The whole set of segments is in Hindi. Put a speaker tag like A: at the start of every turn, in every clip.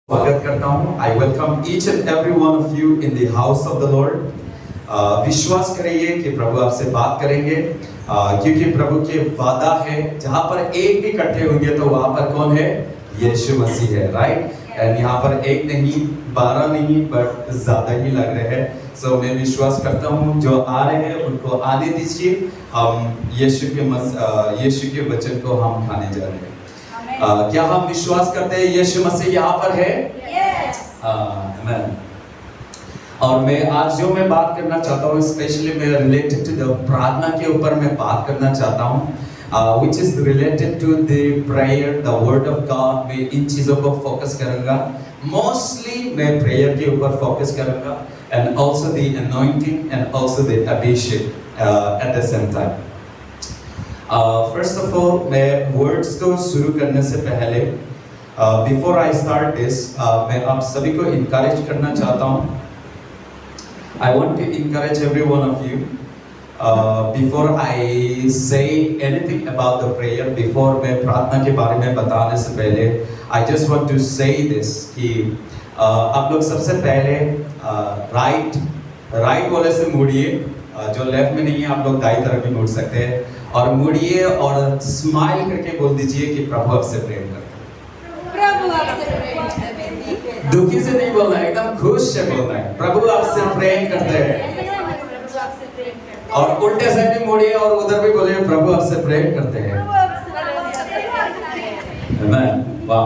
A: स्वागत करता हूँ। I welcome each and every one of you in the house of the Lord. विश्वास करिए कि प्रभु आपसे बात करेंगे, क्योंकि प्रभु के वादा है जहाँ पर एक भी इकट्ठे होंगे तो वहाँ पर कौन है? यीशु मसीह है, राइट? एंड यहाँ पर एक नहीं, 12 नहीं, बट ज़्यादा ही लग रहे हैं। सो मैं विश्वास करता हूँ जो आ रहे हैं उनको आने दीजिए। हम यीशु के वचन को हम खाने जा रहे हैं। क्या हम विश्वास करते हैं यीशु मसीह यहाँ पर है?
B: Yes.
A: आमेन। और मैं बात करना चाहता हूँ, स्पेशली मैं रिलेटेड टू द प्रार्थना के ऊपर मैं बात करना चाहता हूँ, which is related to the prayer, the word of God। मैं इन चीज़ों को फोकस करूँगा, मोस्टली मैं प्रेयर के ऊपर फोकस करूँगा, and also the anointing and also the abhishek at the same time। First of all मैं वर्ड्स को शुरू करने से पहले बिफोर आई स्टार्ट दिस मैं आप सभी को इनकरेज करना चाहता हूँ। I want to encourage every one of you before I say anything about the prayer, before मैं प्रार्थना के बारे में बताने से पहले I just want to say this कि आप लोग सबसे पहले राइट वाले से मुड़िए, जो लेफ्ट में नहीं है आप लोग दाई तरफ भी मुड़ सकते हैं, और मुड़िए और स्माइल करके बोल दीजिए कि प्रभु आपसे प्रेम करते हैं।
B: प्रभु आपसे प्रेम करते हैं।
A: दुखी से नहीं बोलना है, एकदम खुश से बोलना है, प्रभु आपसे प्रेम करते हैं।
B: प्रभु आपसे प्रेम करते हैं।
A: और उल्टे से भी मुड़िए और उधर भी बोलिए प्रभु आपसे प्रेम करते हैं।
B: प्रभु आपसे प्रेम करते हैं।
A: Amen. Wow,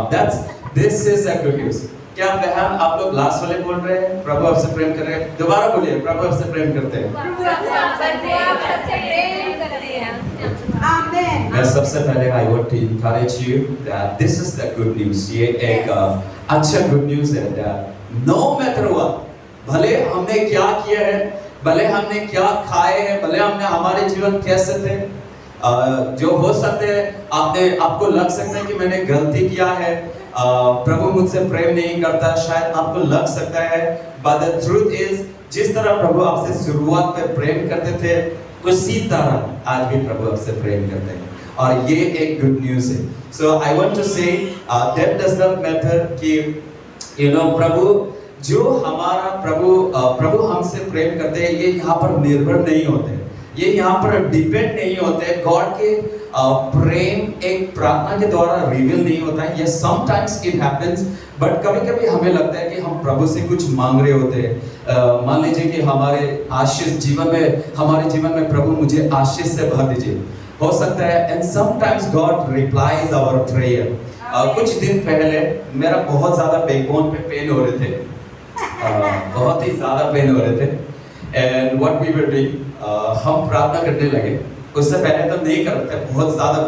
A: this is a good news। क्या बहन आप लोग लास्ट वाले बोल रहे हैं प्रभु आपसे प्रेम कर रहे हैं? दोबारा बोलिए प्रभु आपसे प्रेम करते हैं।
B: प्रभु आपसे प्रेम करते हैं। आमीन।
A: मैं सबसे पहले I want to encourage you that this is the good news। ये एक अच्छा गुड न्यूज़ है that no matter what, भले हमने क्या किया है, भले हमने क्या खाए हैं, भले हमने हमारे जीवन कैसे थे, जो हो सकते हैं आपको लग सकता है कि मैंने गलती किया है, प्रभु मुझसे प्रेम नहीं करता, शायद आपको लग सकता है, but the truth is जिस तरह प्रभु आपसे शुरुआत में प्रेम करते थे उसी तरह आज भी प्रभु आपसे प्रेम करते हैं, और ये एक गुड न्यूज़ है। So I want to say that does not matter कि प्रभु जो हमारा प्रभु हमसे प्रेम करते हैं, ये यहाँ पर निर्भर नहीं होते, ये यहाँ पर डिपेंड नहीं होते। गॉड के प्रेम एक प्रार्थना के द्वारा रिवील नहीं होता है। Yes, sometimes it happens, but कभी-कभी हमें लगता है कि हम प्रभु से कुछ मांग रहे होते हैं। मान लीजिए कि हमारे जीवन में प्रभु मुझे आशीष से भर दीजिए, हो सकता है। And sometimes God replies our prayer। कुछ दिन पहले मेरा बहुत ज़्यादा बैकबोन पे पेन हो रहे थे, बहुत ही ज़्यादा पेन हो रहे थे। And what we were doing, हम प्रार्थना करने लगे। उससे पहले तो नहीं कर रहे थे, बहुत ज़्यादा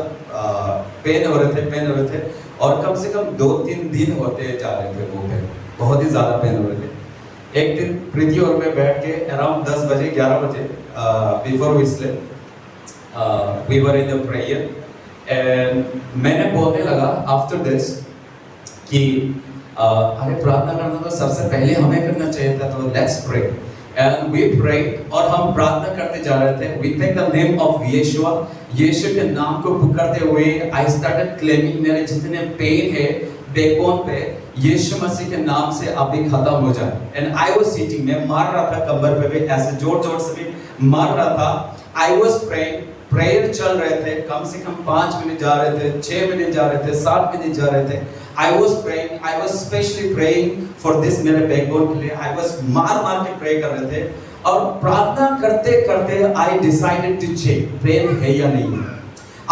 A: पेन हो रहे थे, और कम से कम 2-3 दिन होते जा रहे थे वो पेन, बहुत ही ज़्यादा पेन हो रहे थे। एक दिन प्रीति और मैं बैठ के अराउंड 10 बजे 11 बजे before we sleep we were in the prayer, and मैंने बोलने लगा आफ्टर दिस कि अरे प्रार्थना करना तो सबसे पहले हमें करना चाहिए था, तो let's pray. And we prayed, और हम प्रार्थना करते जा रहे थे। We take the name of Yeshua, यीशु के नाम को पुकारते हुए I started claiming मेरे जितने पेन है बैकबोन पे, यीशु मसीह के नाम से अभी खत्म हो जाए। And I was sitting, मैं मार रहा था कमर पे भी, ऐसे जोर से भी मार रहा था। I was praying, प्रेयर चल रहे थे, कम से कम 5 मिनट जा रहे थे, 6 मिनट जा रहे थे, 7 मिनट जा रहे थे। I was praying, I was specially praying for this मेरे बैकबोन के लिए। I was मार के प्रे कर रहे थे, और प्रार्थना करते करते I decided to check pain है या नहीं है।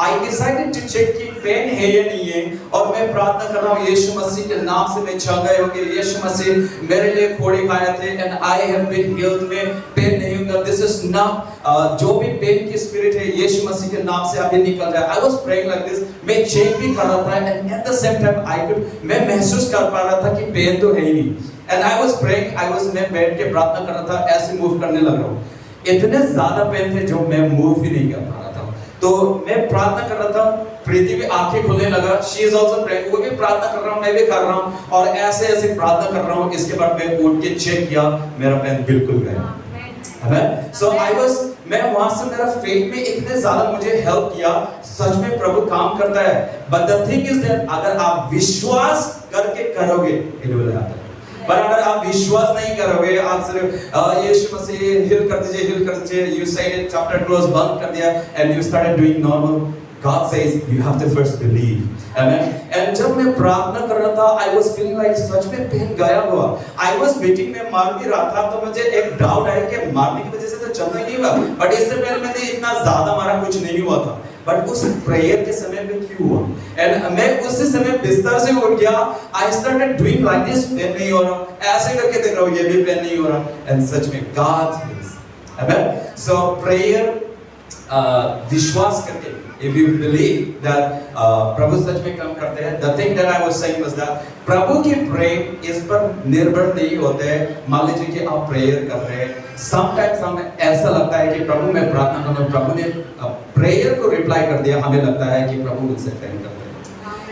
A: I decided to check कि पेन है या नहीं है, और मैं प्रार्थना कर रहा हूँ यीशु मसीह के नाम से मैं छा गए होंगे, यीशु मसीह मेरे लिए खोड़े खाए थे, and I have been healed, में पेन नहीं होगा। This is not जो भी पेन की स्पिरिट है यीशु मसीह के नाम से अभी निकल जाए। I was praying like this, मैं चेक भी कर रहा था, and at the same time मैं महसूस कर पा रहा था कि पेन तो है ही नहीं। And I was praying, मैं बैठ के प्रार्थना कर रहा था, ऐसे मूव करने लग रहा हूँ, इतने ज्यादा पेन थे जो मैं मूव ही नहीं कर पा रहा था। तो मैं प्रार्थना कर रहा था, प्रीति भी आंखें खुलने लगा, she is also praying, वो भी प्रार्थना कर रहा हूँ, मैं भी कर रहा हूँ, और ऐसे प्रार्थना कर रहा हूँ। इसके बाद मैं उठ के चेक किया, मेरा पेन बिल्कुल गया। So मैं वहां से मेरा फेथ में इतने ज्यादा मुझे हेल्प किया, सच में प्रभु काम करता है। But the thing is that अगर आप विश्वास करके करोगे it will happen. पर अगर आप विश्वास नहीं करोगे, आप सिर्फ यीशु मसीह हिल कर दीजिए, you said it, chapter close, बंद कर दिया, and you started doing normal. God says you have to first believe. Amen. And जब मैं प्रार्थना कर रहा था, I was feeling like सच में पेन गया हुआ. I was beating में मार भी रहा था, तो मुझे एक डाउट आया कि मारने की वजह से तो चलना नहीं हुआ. बट इससे पहले मैंने इतना ज्यादा मारा कुछ नहीं हुआ था. बट उस प्रेयर के समय में क्यों हुआ? एंड मैं उसी समय बिस्तर से उठ गया. I started doing like this, pain नहीं हो रहा. ऐसे करके देख रहा हूँ, ये भी पेन नहीं हो रहा. एंड सच में God heals. Amen. So prayer, विश्वास करके, if you believe that प्रभु सच में काम करते हैं, the thing that I was saying was that प्रभु की प्रेम इस पर निर्भर नहीं होते हैं. मान लीजिए कि आप प्रेयर कर रहे हैं, sometimes हमें ऐसा लगता है कि प्रभु मैं प्रार्थना कर रहा हूँ, प्रभु ने प्रेयर को रिप्लाई कर दिया, हमें लगता है कि प्रभु मुझसे प्रेम करते हैं.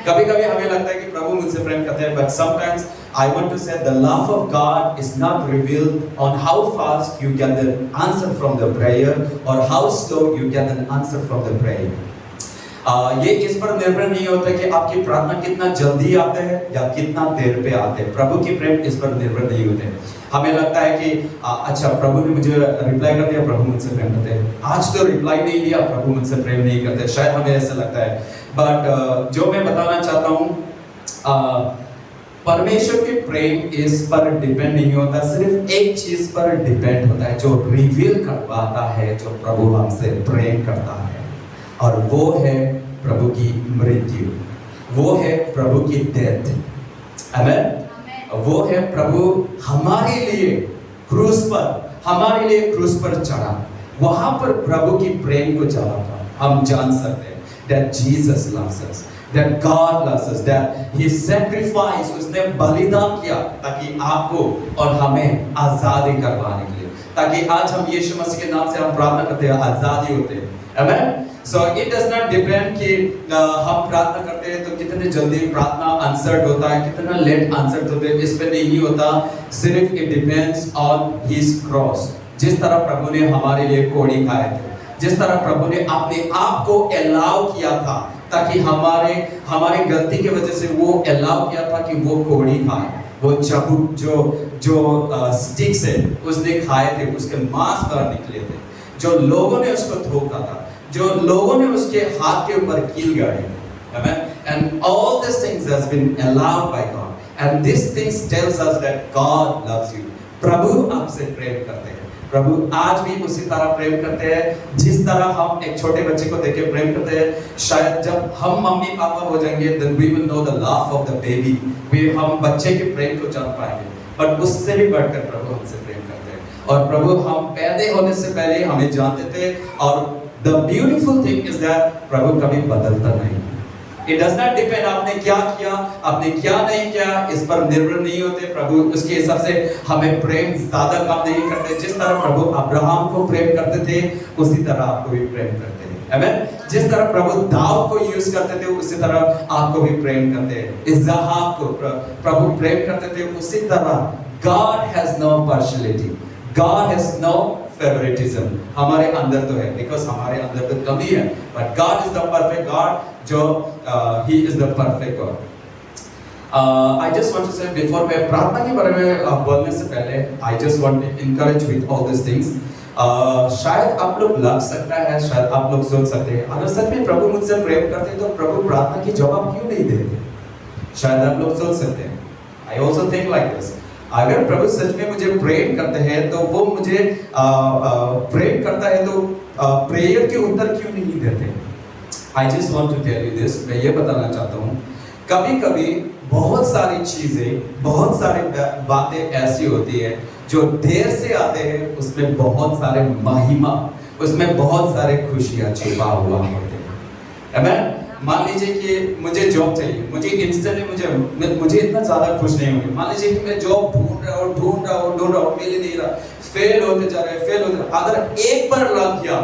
A: कभी-कभी हमें लगता है कि प्रभु मुझसे प्रेम करते हैं, but sometimes I want to say the love of God is not revealed on how fast you get the answer from the prayer or how slow you get an answer from the prayer. ये इस पर निर्भर नहीं होता कि आपकी प्रार्थना कितना जल्दी आते हैं या कितना देर पे आते हैं. प्रभु की प्रेम इस पर निर्भर नहीं होते. हमें लगता है कि अच्छा प्रभु ने मुझे रिप्लाई कर दिया, प्रभु मुझसे प्रेम करते हैं. आज तो रिप्लाई नहीं दिया, प्रभु मुझसे प्रेम नहीं करते. शायद हमें ऐसा लगता है. बट जो मैं बताना चाहता हूँ, परमेश्वर की प्रेम इस पर डिपेंड नहीं होता. सिर्फ एक चीज पर डिपेंड होता है जो रिवील कर पाता है जो प्रभु हमसे प्रेम करता है, और वो है प्रभु की मृत्यु, वो है प्रभु की डेथ. आमेन. वो है प्रभु हमारे लिए क्रूस पर चढ़ा. वहां पर प्रभु की प्रेम को जाना था. हम जान सकते हैं that Jesus loves us, that God loves us, that He sacrificed, उसने बलिदान किया ताकि आपको और हमें आजादी करवाने के लिए, ताकि आज हम यीशु मसीह के नाम से हम प्रार्थना करते हैं, आजादी होते हैं. Amen. So it does not depend कि हम प्रार्थना करते हैं तो कितने जल्दी प्रार्थना आंसर्ड होता है, कितना लेट आंसर्ड होता है, इस पे नहीं होता. सिर्फ it depends on His cross. जिस तरह प्रभु ने हमारे लिए कोड़ी खाए थे, जिस तरह प्रभु ने अपने आप को अलाउ किया था ताकि हमारे गलती की वजह से वो अलाउ किया था कि वो कोड़ी खाए, वो चाबुक जो स्टिक से उसने खाए थे, उसके मांस बाहर निकले थे, जो लोगों ने उसको धोखा था, जो लोगों ने उसके हाथ के ऊपर कील गाड़ी. Amen. And all these things has been allowed by God, and these things tells us that God loves you. प्रभु आपसे प्रेम करते हैं. प्रभु आज भी उसी तरह प्रेम करते हैं जिस तरह हम एक छोटे बच्चे को देख के प्रेम करते हैं. शायद जब हम मम्मी पापा हो जाएंगे, then we will know the love of the baby. हम बच्चे के प्रेम को जान पाएंगे. पर उससे भी बढ़कर प्रभु हमसे प्रेम करते हैं, और प्रभु हम पैदा होने से पहले हमें जानते थे. और the beautiful thing is that प्रभु कभी बदलता नहीं. It does not depend आपने क्या किया, आपने क्या नहीं किया, इस पर निर्भर नहीं होते. प्रभु उसके हिसाब से हमें प्रेम ज्यादा काम नहीं करते. जिस तरह प्रभु अब्राहम को प्रेम करते थे, उसी तरह आपको भी प्रेम करते हैं. आमेन. जिस तरह प्रभु दाऊद को यूज करते थे, उसी तरह आपको भी प्रेम करते हैं. इसहाक को प्रभु प्रेम करते थे, उसी तरह God has no partiality. God has no favoritism. हमारे अंदर तो है, because हमारे अंदर तो कमी है, but God is the perfect God, जो He is the perfect God. I just want to say before मैं प्रार्थना के बारे में बोलने से पहले, I just want to encourage with all these things. शायद आप लोग लग सकता है, शायद आप लोग सोच सकते हैं, अगर सच में प्रभु मुझसे प्रेम करते हैं तो प्रभु प्रार्थना की जवाब क्यों नहीं देते? शायद आप लोग सोच सकते हैं. I also think like this. अगर प्रभु सच में मुझे प्रेम करते हैं तो वो मुझे प्रेम करता है तो प्रेयर के उत्तर क्यों नहीं देते? I just want to tell you this. मैं ये बताना चाहता हूँ, कभी-कभी बहुत सारी चीजें, बहुत सारी बातें ऐसी होती है जो देर से आते हैं, उसमें बहुत सारे महिमा, उसमें बहुत सारे खुशियाँ छुपा हुआ होते हैं. Amen. मान लीजिए कि मुझे जॉब चाहिए, मुझे इंस्टेंटली मुझे इतना ज्यादा खुश नहीं होंगे. मान लीजिए कि मैं जॉब ढूंढ रहा हूँ, मिल नहीं रहा, फेल होते जा रहे. अगर एक बार लग गया,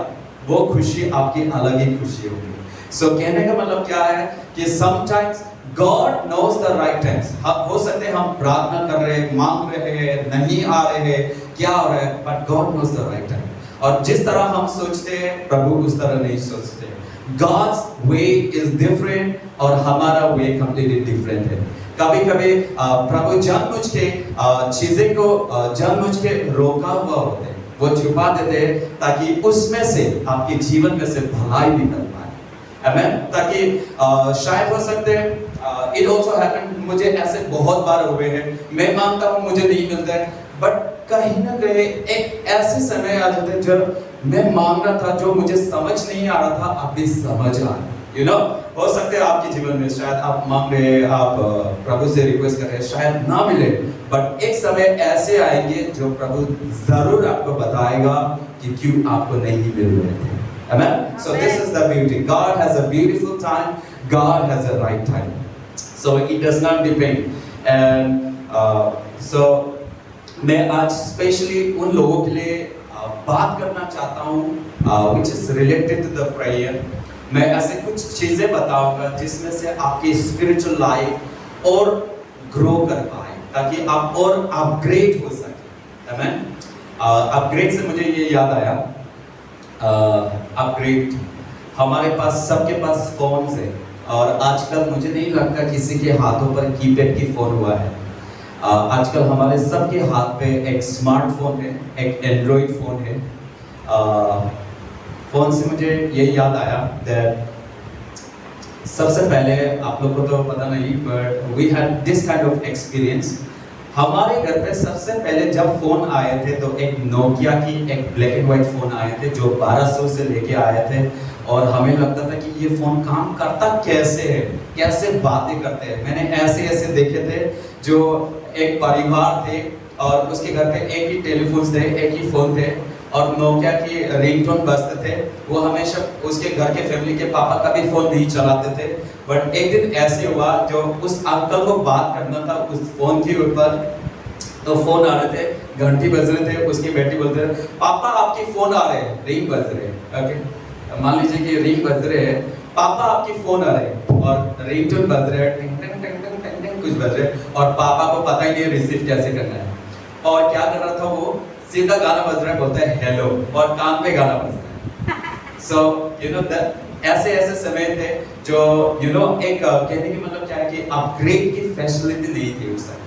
A: वो खुशी आपकी अलग ही खुशी होगी. सो कहने का मतलब क्या है कि sometimes God knows the right times. हो सकते हैं हम प्रार्थना कर रहे हैं, मांग रहे हैं, नहीं आ रहे हैं, क्या हो रहा है, but God knows the right time. और जिस तरह हम सोचते हैं, प्रभु उस तरह नहीं सोचते. God's way is different और हमारा way completely different है. कभी कभी प्रभु जानबूझ के चीजें को जानबूझ के रोका हुआ होते हैं, वो छुपा देते हैं ताकि उसमें से आपके जीवन में से भलाई निकल पाए। आमेन। ताकि शायद हो सकते हैं इट ऑल्सो हैपेंड, मुझे ऐसे बहुत बार हुए हैं, मैं मांगता हूँ मुझे नहीं मिलता है, बट कहीं ना कहीं एक ऐसे समय आ जाते हैं जब मैं मांग रहा था, जो मुझे समझ नहीं आ रहा था अभी समझ आ रहा। यू नो, हो सकते हैं आपके जीवन में शायद आप मांग रहे हैं, आप प्रभु से रिक्वेस्ट कर रहे हैं, शायद ना मिले, बट एक समय ऐसे आएंगे जो प्रभु जरूर आपको बताएगा कि क्यों आपको नहीं मिल रहे थे। Amen? So this is the beauty. God has a beautiful time. God has a right time. So it does not depend. And so मैं आज स्पेशली उन लोगों के लिए बात करना चाहता हूँ which is related to the prayer. मैं ऐसे कुछ चीजें बताऊंगा जिसमें से आपकी स्पिरिचुअल लाइफ और ग्रो कर पाए, ताकि आप और अपग्रेड हो सके। आमेन। अपग्रेड से मुझे ये याद आया, अपग्रेड, हमारे पास सबके पास फोन है, और आजकल मुझे नहीं लगता किसी के हाथों पर कीपैड की फोन हुआ है। आजकल हमारे सबके हाथ पे एक स्मार्टफोन है, एक एंड्रॉइड फोन है। फोन से मुझे ये याद आया दैट सबसे पहले, आप लोग को तो पता नहीं, but we had this kind of experience. हमारे घर पे सबसे पहले जब फोन आए थे तो एक नोकिया की एक ब्लैक एंड व्हाइट फोन आए थे जो 1200 से लेके आए थे, और हमें लगता था कि ये फोन काम करता कैसे है, कैसे बातें करते हैं। मैंने ऐसे ऐसे देखे थे जो एक परिवार थे और उसके घर पे एक ही टेलीफोन थे, एक ही फोन थे, और नोकिया की रिंगटोन बजते थे। वो हमेशा उसके घर के फैमिली के पापा का भी फोन नहीं चलाते थे, बट एक दिन ऐसे हुआ जो उस अंकल को बात करना था उस फोन के ऊपर, तो फोन आ रहे थे, घंटी बज रहे थे, उसकी बेटी बोलते थे पापा आपकी फोन आ रहे हैं, रिंग बज रहे हैं। ओके, मान लीजिए कि रिंग बज रहे हैं, पापा आपकी फोन आ रहे हैं, और रिंगटोन बज रहे हैं, टिंग टिंग टिंग टिंग टिंग टिंग कुछ बज रहे हैं, और पापा को पता ही नहीं रिसीव कैसे करना है। और क्या कर रहा था वो, सीधा गाना बज रहा है, बोलता है हेलो, और कान पे गाना बज रहा है। सो यू नो दैट ऐसे ऐसे समय थे जो यू नो एक कहने की मतलब क्या है कि अपग्रेड की फैसिलिटी नहीं थी उस समय।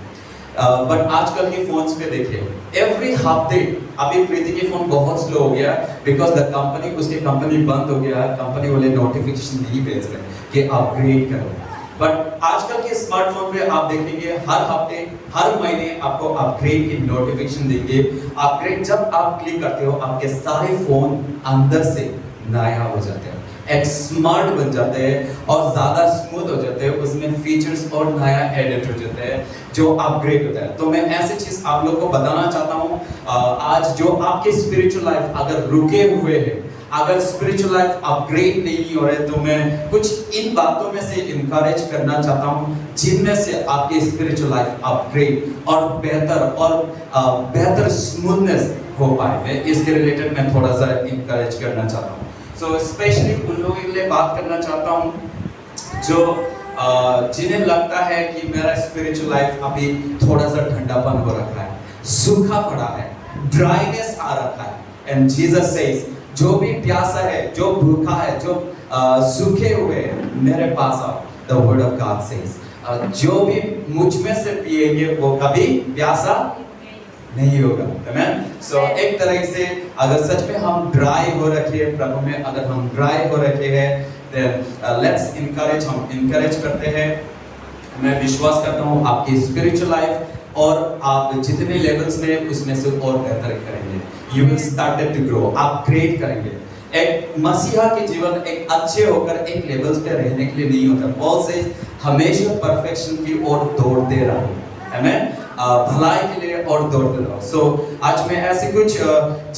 A: बट आजकल के फोन्स पे देखिए, एवरी हफ्ते अभी प्रीति के फोन बहुत स्लो हो गया बिकॉज द कंपनी, उसकी कंपनी बंद हो गया, कंपनी वाले नोटिफिकेशन नहीं भेज रहे कि अपग्रेड करो। बट आजकल के स्मार्टफोन पे आप देखेंगे हर हफ्ते हर महीने आपको अपग्रेड की नोटिफिकेशन देंगे। अपग्रेड जब आप क्लिक करते हो आपके सारे फोन अंदर से नया हो जाते हैं, एक स्मार्ट बन जाते हैं और ज़्यादा स्मूथ हो जाते हैं, उसमें फीचर्स और नया एडिट हो जाते हैं जो अपग्रेड होता है। तो मैं ऐसी चीज़ आप लोग को बताना चाहता हूँ आज, जो आपके स्पिरिचुअल लाइफ अगर रुके हुए हैं, अगर स्पिरिचुअल लाइफ अपग्रेड नहीं हो रहे, तो मैं कुछ इन बातों में से इनकरेज करना चाहता हूँ जिनमें से आपकी स्पिरिचुअल लाइफ अपग्रेड और बेहतर स्मूथनेस हो पाए। मैं इसके रिलेटेड मैं थोड़ा सा इनकरेज करना चाहता हूँ। सो स्पेशली उन लोगों के लिए बात करना चाहता हूँ जो जिन्हें लगता है कि मेरा स्पिरिचुअल लाइफ अभी थोड़ा सा ठंडापन हो रखा है, सूखा पड़ा है, ड्राइनेस आ रखा है। एंड जीसस सेज, जो भी प्यासा है, जो भूखा है, जो सूखे हुए हैं, मेरे पास आओ। The word of God says, जो भी मुझ में से पिएंगे वो कभी प्यासा नहीं होगा। आमेन। सो एक तरह से अगर सच में हम ड्राई हो रखे हैं प्रभु में, अगर हम ड्राई हो रखे हैं, then let's encourage, हम encourage करते हैं। मैं विश्वास करता हूँ आपकी स्पिरिचुअल लाइफ और आप जितने लेवल्स में उसमें से और बेहतर करेंगे। You will start to grow, upgrade करेंगे। एक मसीहा के जीवन एक अच्छे होकर एक लेवल्स पे रहने के लिए नहीं होता। पॉल से हमेशा परफेक्शन की ओर दौड़ते रहो। आमेन। भलाई के लिए और दौड़ते रहो। सो आज मैं ऐसे कुछ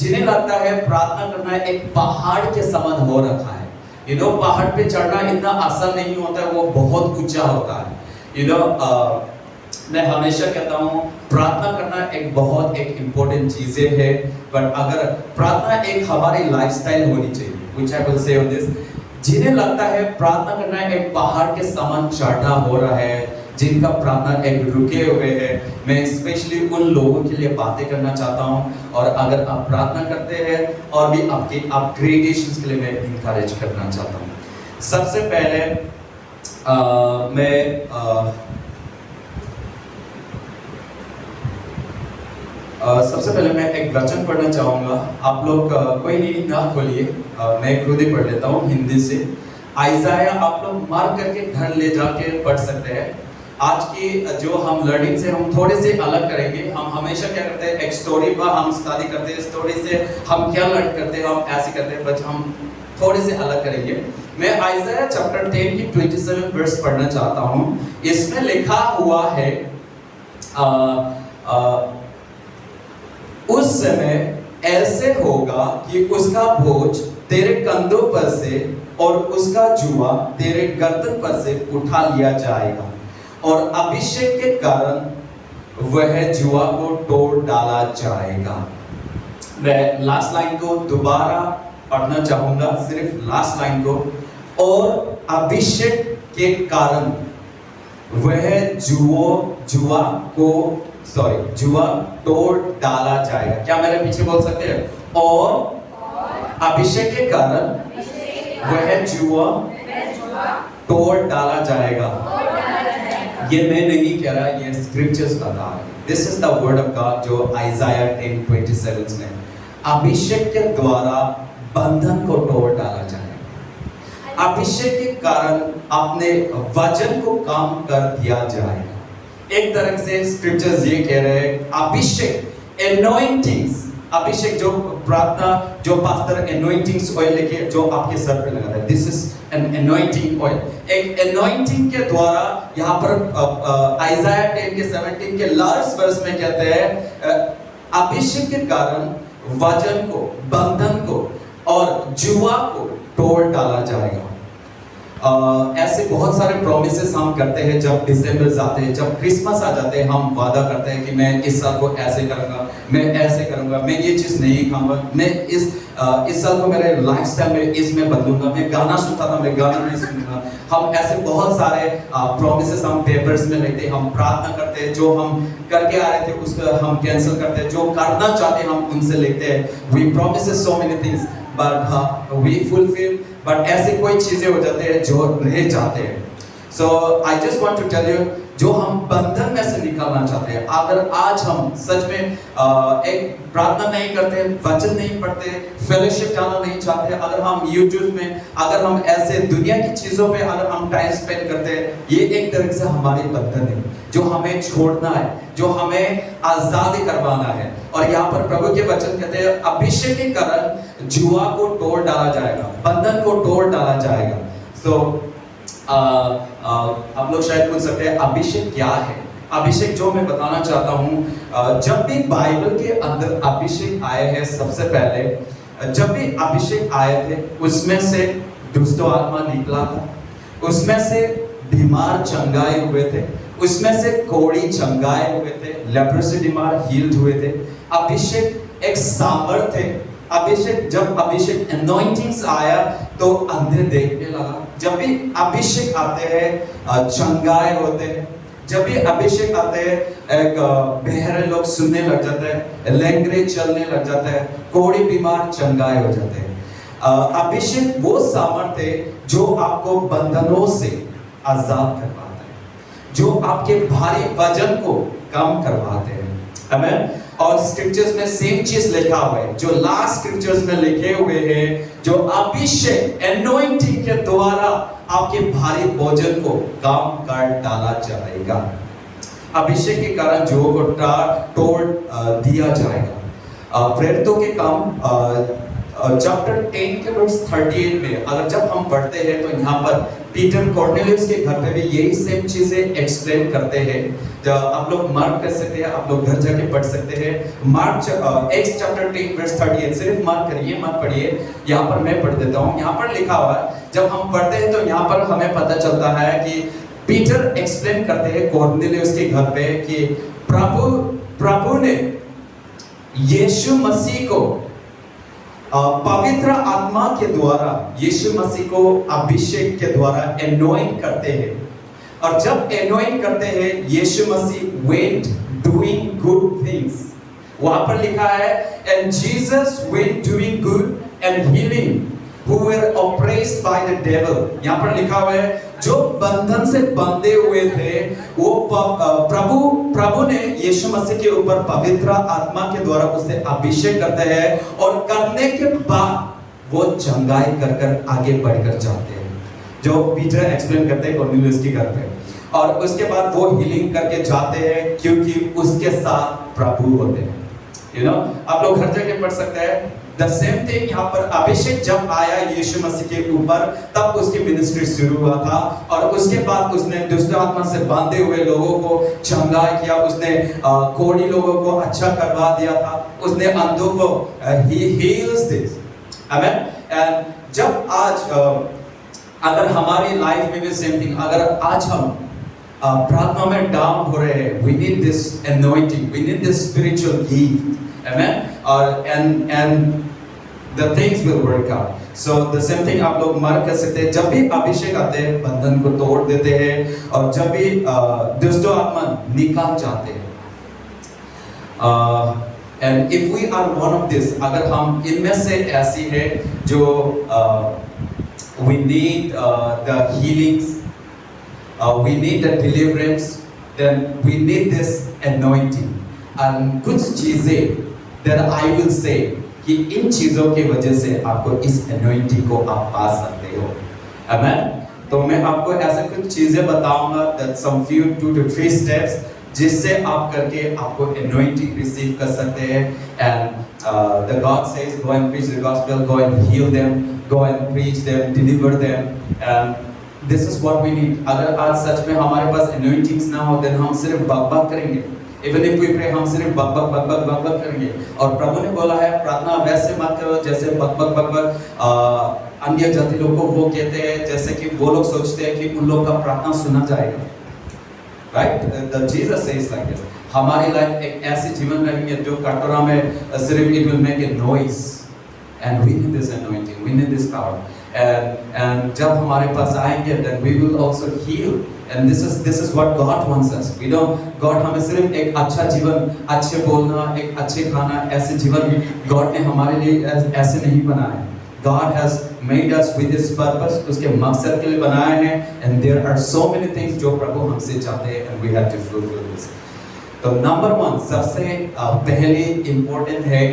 A: जिन्हें लगता है प्रार्थना करना एक पहाड़ के समान हो रखा है। यू नो, पहाड़ पे चढ़ना इतना आसान नहीं होता है, वो बहुत ऊंचा होता है। यू नो, मैं हमेशा कहता हूँ प्रार्थना करना एक बहुत एक इम्पोर्टेंट चीज़ें है, बट अगर प्रार्थना एक हमारी लाइफस्टाइल होनी चाहिए, which I will say on this, जिन्हें लगता है प्रार्थना करना एक पहाड़ के समान चढ़ना हो रहा है, जिनका प्रार्थना एक रुके हुए हैं, मैं स्पेशली उन लोगों के लिए बातें करना चाहता हूँ। और अगर आप प्रार्थना करते हैं और भी आपके अपग्रेडेशंस के लिए मैं इनकरेज करना चाहता हूँ। सबसे पहले मैं सबसे पहले मैं एक वचन पढ़ना चाहूँगा। आप लोग कोई नहीं ना खोलिए, मैं खुद ही पढ़ लेता हूँ हिंदी से। आइज़ाया आप लोग मार्क करके घर ले जाके पढ़ सकते हैं। आज की जो हम लर्निंग से हम थोड़े से अलग करेंगे। हम हमेशा क्या करते हैं, एक स्टोरी पर हम स्टडी करते हैं, स्टोरी से हम क्या लर्न करते हैं, हम ऐसे करते हैं, बट हम थोड़े से अलग करेंगे। मैं आइज़ाया चैप्टर 10 की 27 वर्स पढ़ना चाहता हूँ। इसमें लिखा हुआ है उस समय ऐसे होगा कि उसका बोझ तेरे कंधों पर से और उसका जुआ तेरे गर्दन पर से उठा लिया जाएगा, और अभिषेक के कारण वह जुआ को तोड़ डाला जाएगा। मैं लास्ट लाइन को दोबारा पढ़ना चाहूंगा, सिर्फ लास्ट लाइन को। और अभिषेक के कारण वह जुआ तोड़ डाला जाएगा। क्या मेरे पीछे बोल सकते हैं? और अभिषेक के कारण वह जुआ तोड़ डाला जाएगा। ये मैं नहीं कह रहा, ये स्क्रिप्चर्स बता रहा है। This is the word of God जो आइज़ाया 10:27 में अभिषेक के द्वारा बंधन को तोड़ डाला जाएगा। अभिषेक के कारण अपने वचन को काम कर दिया जाएगा। एक तरह से स्क्रिप्चर्स ये कह रहे हैं अभिषेक एनॉइंटिंग्स, अभिषेक जो प्रार्थना जो पास्टर एनॉइंटिंग्स ऑयल लेके जो आपके सर पे लगाता है, this is an anointing oil. एक एनॉइंटिंग के द्वारा यहाँ पर आइज़ाया 10 के 17 के लास्ट वर्स में कहते हैं अभिषेक के कारण वचन को, बंधन को और जुआ को तोड़ डाला जाएगा। ऐसे बहुत सारे प्रॉमिसेस हम करते हैं जब दिसंबर जाते हैं, जब क्रिसमस आ जाते हैं, हम वादा करते हैं कि मैं इस साल को ऐसे करूंगा, मैं ऐसे करूंगा, मैं ये चीज नहीं खाऊंगा, मैं इस साल को मेरे लाइफस्टाइल में इसमें बदलूंगा, मैं गाना सुनता था मैं गाना नहीं सुनूंगा। हम ऐसे बहुत सारे प्रॉमिसेस हम पेपर्स में लिखते हैं, हम प्रार्थना करते हैं, जो हम करके आ रहे थे उसको हम कैंसिल करते हैं, जो करना चाहते हैं हम उनसे लिखते हैं। We promises so many things but we fulfil, but ऐसे कोई चीजें हो जाते हैं जो रह जाते हैं। So I just want to tell you, जो हम बंधन में से निकलना चाहते हैं, अगर आज हम सच में एक प्रार्थना नहीं करते, वचन नहीं पढ़ते, फेलोशिप जाना नहीं चाहते, अगर हम यूट्यूब में, अगर हम ऐसे दुनिया की चीजों पे अगर हम टाइम स्पेंड करते हैं, ये एक तरह से हमारी बंधन है जो हमें छोड़ना है, जो हमें आजादी करवाना है। और यहाँ पर प्रभु के वचन कहते हैं अभिषेक के कारण जुआ को तोड़ डाला जाएगा, बंधन को तोड़ डाला जाएगा। सो आप लोग शायद पूछ सकते हैं अभिषेक क्या है। अभिषेक जो मैं बताना चाहता हूँ, जब भी बाइबल के अंदर अभिषेक आए हैं, सबसे पहले जब भी अभिषेक आए थे उसमें से दुष्ट आत्मा निकला था, उसमें से बीमार चंगाए हुए थे, उसमें से कोढ़ी चंगाए हुए थे, लेप्रोसी बीमार हील्ड हुए थे। अभिषेक एक सामर्थ है। अभिषेक, जब अभिषेक एनॉइंटिंग्स आया तो अंधे देखने लगा। जब भी अभिषेक आते हैं चंगाए होते हैं, जब भी अभिषेक आते हैं एक बहरे लोग सुनने लग जाते हैं, लंगड़े चलने लग जाते हैं, कोढ़ी बीमार चंगाए हो जाते हैं। अभिषेक वो सामर्थ है जो आपको बंधनों से आजाद करवाता है, जो आपके भारी वजन को कम करवाते हैं। आमीन। और स्क्रिप्चर्स में सेम चीज लिखा हुआ है, जो लास्ट स्क्रिप्चर्स में लिखे हुए हैं, जो अभिषेक एनॉइंटिंग के द्वारा आपके भारी भोजन को कम कर डाला जाएगा। अभिषेक के कारण जो को तोड़ दिया जाएगा। प्रेरितों के काम चैप्टर 10 के वर्स 38 में अगर जब हम पढ़ते हैं तो यहाँ पर पीटर कॉर्नेलियस के घर पे भी यही सेम चीजें एक्सप्लेन करते हैं। जब आप लोग मार्क कर सकते हैं, आप लोग घर जाके पढ़ सकते हैं। मार्क एक्स चैप्टर 10 वर्स 38, सिर्फ मार्क करिए, मत पढ़िए, यहाँ पर मैं पढ़ देता हूँ। यहाँ पर लिखा हुआ है, जब हम पढ़ते हैं तो यहाँ पर हमें पता चलता है कि पीटर एक्सप्लेन करते हैं कॉर्नेलियस के घर पे कि प्रभु ने यीशु मसीह को पवित्र आत्मा के द्वारा, यीशु मसीह को अभिषेक के द्वारा एनॉइंट करते हैं। और जब एनॉइंट करते हैं, यीशु मसीह वेंट डूइंग गुड थिंग्स। वहां पर लिखा है and Jesus went doing good and healing who were oppressed by the devil। यहाँ पर लिखा हुआ है जो बंधन से बंधे हुए थे वो प्रभु ने यीशु मसीह के ऊपर पवित्र आत्मा के द्वारा उसे अभिषेक करते हैं और करने के बाद वो चंगाई कर कर आगे बढ़कर जाते हैं, जो पीटर एक्सप्लेन करते हैं कॉर्नेलियस की घर पे। और उसके बाद वो हीलिंग करके जाते हैं क्योंकि उसके साथ प्रभु होते हैं। आप लोग हर जगह पढ़ सकते हैं द सेम थिंग। यहाँ पर अभिषेक जब आया यीशु मसीह के ऊपर तब उसकी मिनिस्ट्री शुरू हुआ था और उसके बाद उसने दुष्ट आत्मा से बांधे हुए लोगों को चंगा किया, उसने कोढ़ी लोगों को अच्छा करवा दिया था, उसने अंधों को he heals this, amen. And जब आज अगर हमारी लाइफ में भी सेम थिंग, अगर आज हम प्रार्थना में डाउन हो रहे हैं, we need this anointing, we need this spiritual gift, amen, और and the things will work out. So the same thing आप लोग मार्क कर सकते हैं, जब भी अभिषेक आते हैं बंधन को तोड़ देते हैं और जब भी दुष्ट आत्मा निकाल जाते हैं। And if we are one of this, अगर हम इनमें से ऐसी है जो we need the healings, we need the deliverance, then we need this anointing. And कुछ चीजें that I will say कि इन चीजों की वजह से आपको इस anointing को आप पा सकते हो, amen। तो मैं आपको ऐसे कुछ चीजें बताऊंगा, that some few 2 to 3 steps जिससे आप करके आपको anointing receive कर सकते हैं। And the God says go and preach the gospel, go and heal them, go and preach them, deliver them, and this is what we need। अगर आज सच में हमारे पास anointings ना हो, then हम सिर्फ बक करेंगे। Even if we pray, हम सिर्फ बक करेंगे। और प्रभु ने बोला है प्रार्थना वैसे मत करो जैसे बक अन्य जाति लोग को वो कहते हैं, जैसे कि वो लोग सोचते हैं कि उन लोग का प्रार्थना सुना जाएगा, right. The Jesus says like this, हमारी लाइफ एक ऐसी जीवन रहेंगे जो कटोरा में सिर्फ it will make a noise, and we need this anointing, we need this power, and जब हमारे पास आएंगे then we will also heal, and this is what God wants us। we don't, God हमें सिर्फ एक अच्छा जीवन, अच्छे बोलना, एक अच्छे खाना, ऐसे जीवन God ने हमारे लिए ऐसे नहीं बनाया। God has made us with His purpose, उसके मकसद के लिए बनाए हैं, and there are so many things जो प्रभु हमसे चाहते हैं, and we have to fulfill this। तो नंबर 1 सबसे पहली इम्पोर्टेंट है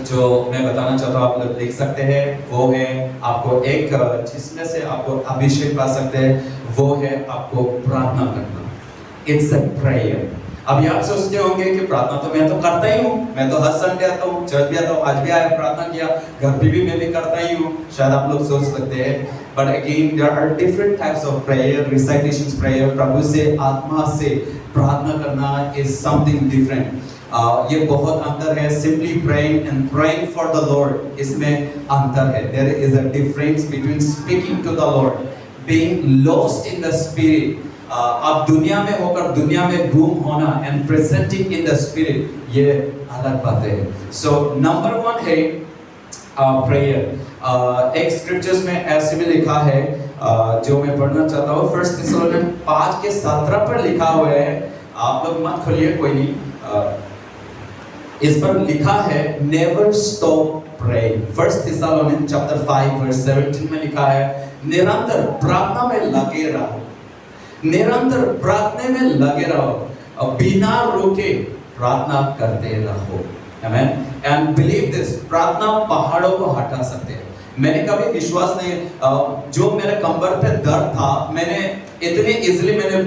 A: जो मैं बताना चाहता हूँ, आप लोग देख सकते हैं, वो है आपको एक जिसमें से आपको अभिषेक पा सकते हैं, वो है आपको प्रार्थना करना। It's a prayer। अभी आप सोचते होंगे कि प्रार्थना तो मैं तो करता ही हूँ, मैं तो हर संडे आता हूँ, चर्च भी आता हूँ, आज भी आया प्रार्थना किया, घर पे भी मैं भी करता ही हूँ, शायद आप लोग सोच सकते हैं। But again there are different types of prayer, recitations prayer, प्रभु से आत्मा से प्रार्थना करना is something different। ये बहुत अंतर है, simply praying and praying for the Lord, इसमें अंतर है। There is a difference between speaking to the Lord, being lost in the spirit, आप दुनिया में होकर दुनिया में गुम होना, and presenting in the spirit, ये अलग बात है। So number 1 है prayer। एक स्क्रिप्चर्स में ऐसे भी लिखा है जो मैं पढ़ना चाहता हूँ, 1 थिस्सलुनीक 5:17 पर लिखा हुआ है, आप लोग मत खोलिए, कोई नहीं, इस पर लिखा है never stop praying। 1 Thessalonica chapter 5:17 में लिखा है निरंतर प्रार्थना में लगे रहो, निरंतर प्रार्थना में लगे रहो, बिना रुके प्रार्थना करते रहो, आमेन। एंड बिलीव दिस, प्रार्थना पहाड़ों को हटा सकते हैं। मैंने कभी विश्वास नहीं, जो मेरे कमर पे दर्द था, मैंने इतने इजीली मैंने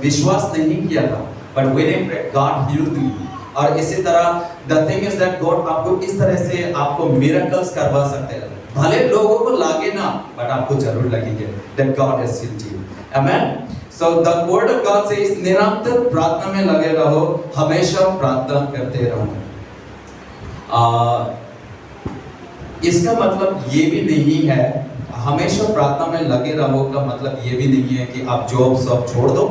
A: विश्वास नहीं किया था, but when I prayed God healed me. और इसी तरह the thing is that God आपको इस तरह से आपको मिरेकल्स करवा सकते हैं, भले लोगों को लागे ना, बट आपको जरूर लगेंगे that God has heeled you, amen. So the word of God says निरंतर प्रार्थना में लगे रहो, हमेशा प्रार्थना करते रहो। इसका मतलब ये भी नहीं है, हमेशा प्रार्थना में लगे रहो का मतलब ये भी नहीं है कि आप जॉब सब छोड़ दो,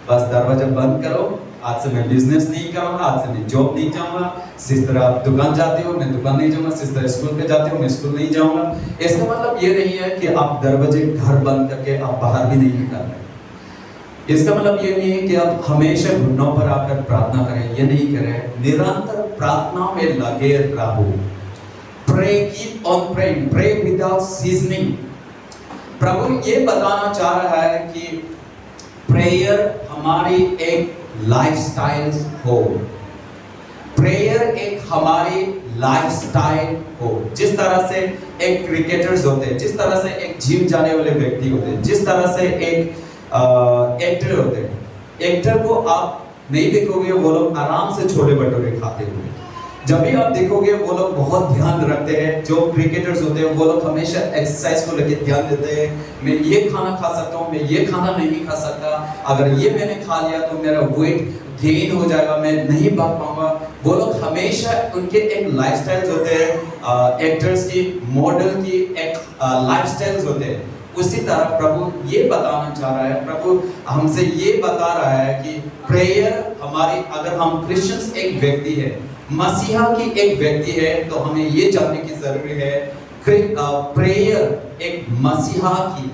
A: बस दरवाजा बंद करो, आज से मैं बिजनेस नहीं करूंगा, आज से मैं जॉब नहीं जाऊंगा, सिस्टर आप दुकान जाती हो, मैं दुकान नहीं जाऊंगा, सिस्टर स्कूल पे जाती हो, मैं स्कूल नहीं जाऊंगा। इसका मतलब ये नहीं है कि आप दरवाजे घर बंद करके आप बाहर भी नहीं निकल रहे। इसका मतलब ये नहीं है कि आप हमेशा घुटनों पर आकर प्रार्थना करें, ये नहीं करें, निरंतर प्रार्थना में लगे रहो। Pray, keep on praying, pray without ceasing। प्रभु ये बताना चाह रहा है कि प्रेयर हमारी एक लाइफस्टाइल हो, प्रेयर एक हमारी लाइफस्टाइल हो। जिस तरह से एक क्रिकेटर्स होते हैं, जिस तरह से एक जिम जाने वाले व्यक्ति होते हैं, जिस तरह से एक एक्टर होते हैं, एक्टर को आप नहीं देखोगे वो लोग आराम से छोले भटूरे खाते हुए। जब भी आप देखोगे वो लोग बहुत ध्यान रखते हैं। जो क्रिकेटर्स होते हैं वो लोग हमेशा एक्सरसाइज को लेकर ध्यान देते हैं। मैं ये खाना खा सकता हूँ, मैं ये खाना नहीं खा सकता, अगर ये मैंने खा लिया तो मेरा वेट गेन हो जाएगा, मैं नहीं भाग पाऊंगा। वो लोग हमेशा उनके एक लाइफस्टाइल्स होते हैं, एक्टर्स की, मॉडल की एक लाइफस्टाइल्स होते हैं। उसी तरह प्रभु ये बताना चाह रहा है, प्रभु हमसे ये बता रहा है कि प्रेयर हमारी, अगर हम क्रिश्चियंस एक व्यक्ति है, मसीहा की एक व्यक्ति है, तो हमें ये जानने की जरूरी है प्रेयर एक मसीहा की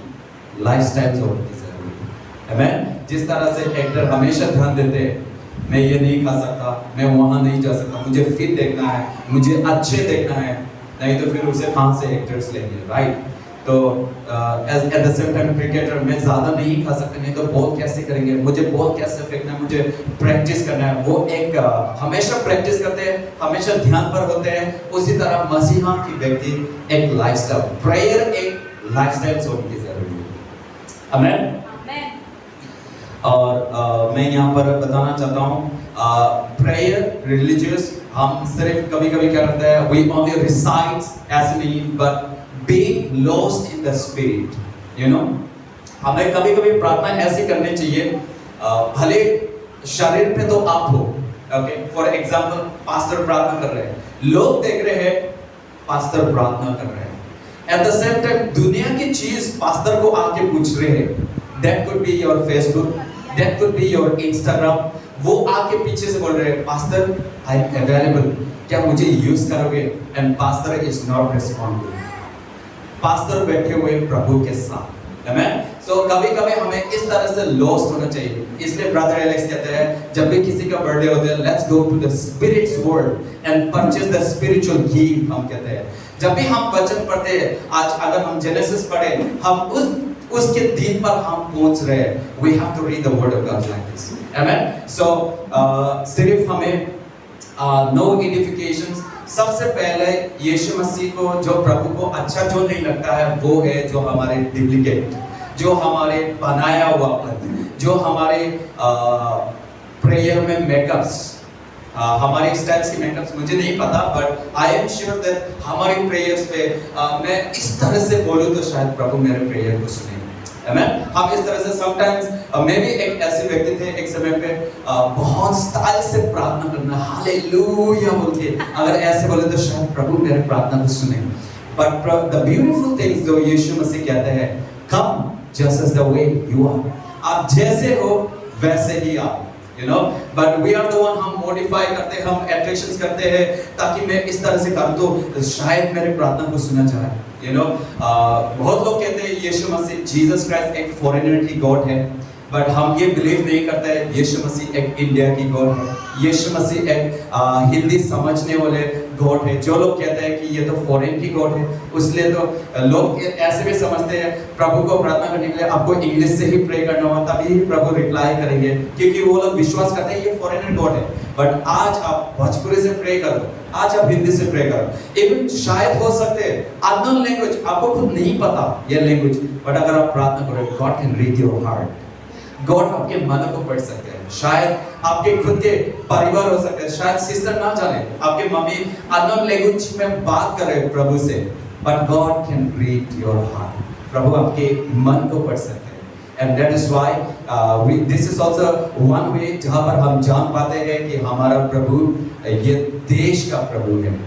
A: लाइफस्टाइल होने की जरूरी है। आमीन। जिस तरह से एक्टर हमेशा ध्यान देते हैं, मैं ये नहीं खा सकता, मैं वहां नहीं जा सकता, मुझे फिट देखना है, मुझे अच्छे देखना है, नहीं तो फिर उसे कहां से एक्टर्स लेंगे, राइट। तो at the same time cricketer, मैं ज्यादा नहीं खा सकता, नहीं तो बॉल कैसे करेंगे, मुझे बॉल कैसे फेंकना है, मुझे प्रैक्टिस करना है। वो एक हमेशा प्रैक्टिस करते हैं, हमेशा ध्यान पर होते हैं। उसी तरह मसीहा की व्यक्ति एक लाइफस्टाइल, प्रेयर एक लाइफस्टाइल होने की जरूरी है। आमीन। और मैं यहाँ पर बताना चाहता हूँ प्रेयर रिलीजियस, हम सिर्फ कभी-कभी क्या करते हैं, we only recite ऐसे नहीं, but being lost in the spirit, you know, हमें कभी-कभी प्रार्थना ऐसी करनी चाहिए, भले शरीर पे तो आप हो, ओके, फॉर एग्जांपल पास्टर प्रार्थना कर रहे हैं, लोग देख रहे हैं पास्टर प्रार्थना कर रहे हैं, एट द सेम टाइम दुनिया की चीज पास्टर को आके पूछ रहे हैं। That could be your Facebook, that could be your Instagram, वो आके पीछे से बोल रहे हैं पास्टर आई एम अवेलेबल, क्या मुझे यूज करोगे, and pastor is not responding. Pastor बैठे हुए प्रभु के साथ, आमीन। सो कभी-कभी हमें इस तरह से लॉस्ट होना चाहिए। इसलिए ब्रदर एलेक्स कहते हैं जब भी किसी का बर्थडे होता है, let's go to the spirits world and purchase the spiritual gift. हम कहते हैं जब भी हम वचन पढ़ते हैं, आज अगर हम जेनेसिस पढ़े, हम उसके दिन पर हम पहुंच रहे हैं। We have to read the word of God like this, amen। So सिर्फ हमें no edifications, सबसे पहले यीशु मसीह को, जो प्रभु को अच्छा जो नहीं लगता है वो है जो हमारे डुप्लीकेट, जो हमारे बनाया हुआ पन, जो हमारे प्रेयर में मेकअप्स, हमारे स्टाइल्स की मेकअप्स मुझे नहीं पता, but I am sure that हमारी प्रेयर्स पे मैं इस तरह से बोलूं तो शायद प्रभु मेरे प्रेयर को सुने, आमीन। हम इस तरह से समटाइम्स, मैं भी एक ऐसे व्यक्ति थे एक समय पे, बहुत स्टाइल से प्रार्थना करना, हालेलुया बोल के, अगर ऐसे बोले तो शायद प्रभु मेरे प्रार्थना को सुने। बट द ब्यूटीफुल थिंग्स जो यीशु मसीह कहते हैं, come just as the way you are, आप जैसे हो वैसे ही आप, you know, but we are the one, हम modify करते हैं, हम attractions करते हैं ताकि मैं इस तरह से कर तो शायद मेरे प्रार्थना को सुना जाए, you know। बहुत लोग कहते हैं यीशु मसीह, जीसस क्राइस्ट एक फॉरेनर की गॉड है, बट हम ये बिलीव नहीं करते हैं यीशु मसीह एक इंडिया की गॉड है। यीशु मसीह एक हिंदी समझने वाले गॉड है। जो लोग कहते हैं कि ये तो फॉरेन की गॉड है, उसलिए तो लोग ऐसे भी समझते हैं प्रभु को प्रार्थना करने के लिए आपको इंग्लिश से ही प्रे करना होगा, तभी प्रभु रिप्लाई करेंगे, क्योंकि वो लोग विश्वास करते हैं ये फॉरेनर गॉड है। बट आज आप भोजपुरी से प्रे करो, आज आप हिंदी से प्रे करो, इवन शायद हो सकते हैं अननोन लैंग्वेज, आपको खुद नहीं पता ये लैंग्वेज, बट अगर आप प्रार्थना करो, God can read your heart, God आपके मन को पढ़ सकते हैं। शायद आपके खुद के परिवार हो सकते हैं, शायद सिस्टर ना जाने, आपके मम्मी अननोन लैंग्वेज में बात कर रहे हैं प्रभु से, but God can read your heart, प्रभु आपके मन को पढ़ सकते हैं। And that is why this is also one way जहां पर हम जान पाते हैं कि हमारा प्रभु ये देश का प्रभु है।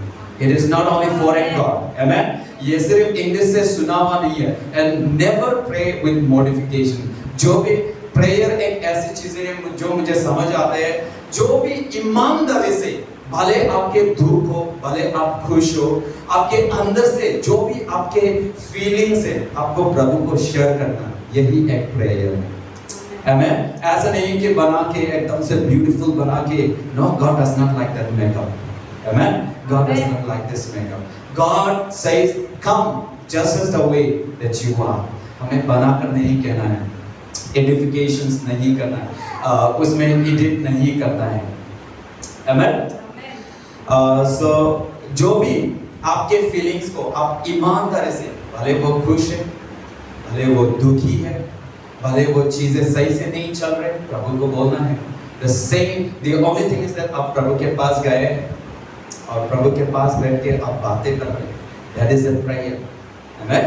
A: It is not only foreign God, amen. ये सिर्फ इंग्लिश से सुना हुआ नहीं है। And never pray with modification. जो भी प्रेयर एक ऐसी चीज है जो मुझे समझ आते हैं, जो भी ईमानदारी से, भले आपके दुख हो, भले आप खुश हो, आपके अंदर से जो भी आपके फीलिंग्स है, आपको प्रभु को शेयर करना, यही एक प्रेयर है, आमेन। ऐसा नहीं कि बना के एकदम से ब्यूटीफुल बना के, no, God does not like that makeup, amen. God does not like this makeup. God says come just as the way that you are. हमें बनाकर नहीं कहना है, एडिफिकेशंस नहीं करना है, उसमें एडिट नहीं करना है। आमेन। सो जो भी आपके फीलिंग्स को आप ईमानदारी से, भले वो खुश है, भले वो दुखी है, भले वो चीजें सही से नहीं चल रहे, प्रभु को बोलना है। The same, the only thing is that आप प्रभु के पास गए और प्रभु के पास बैठ के आप बातें कर रहे हैं। That is a prayer. Amen.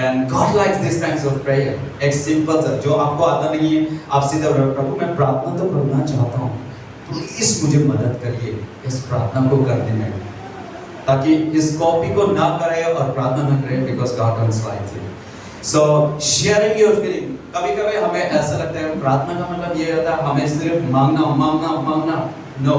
A: And God likes this kinds of prayer. एक सिंपल सा जो आपको आता नहीं है, आप सीधा प्रभु मैं प्रार्थना तो करना चाहता हूँ, प्लीज मुझे मदद करिए इस प्रार्थना को करने में, ताकि इस कॉपी को ना करे और प्रार्थना ना करे, because God doesn't like it. So sharing your feeling. कभी-कभी हमें ऐसा लगता है प्रार्थना का मतलब ये होता है हमें सिर्फ मांगना मांगना मांगना। नो,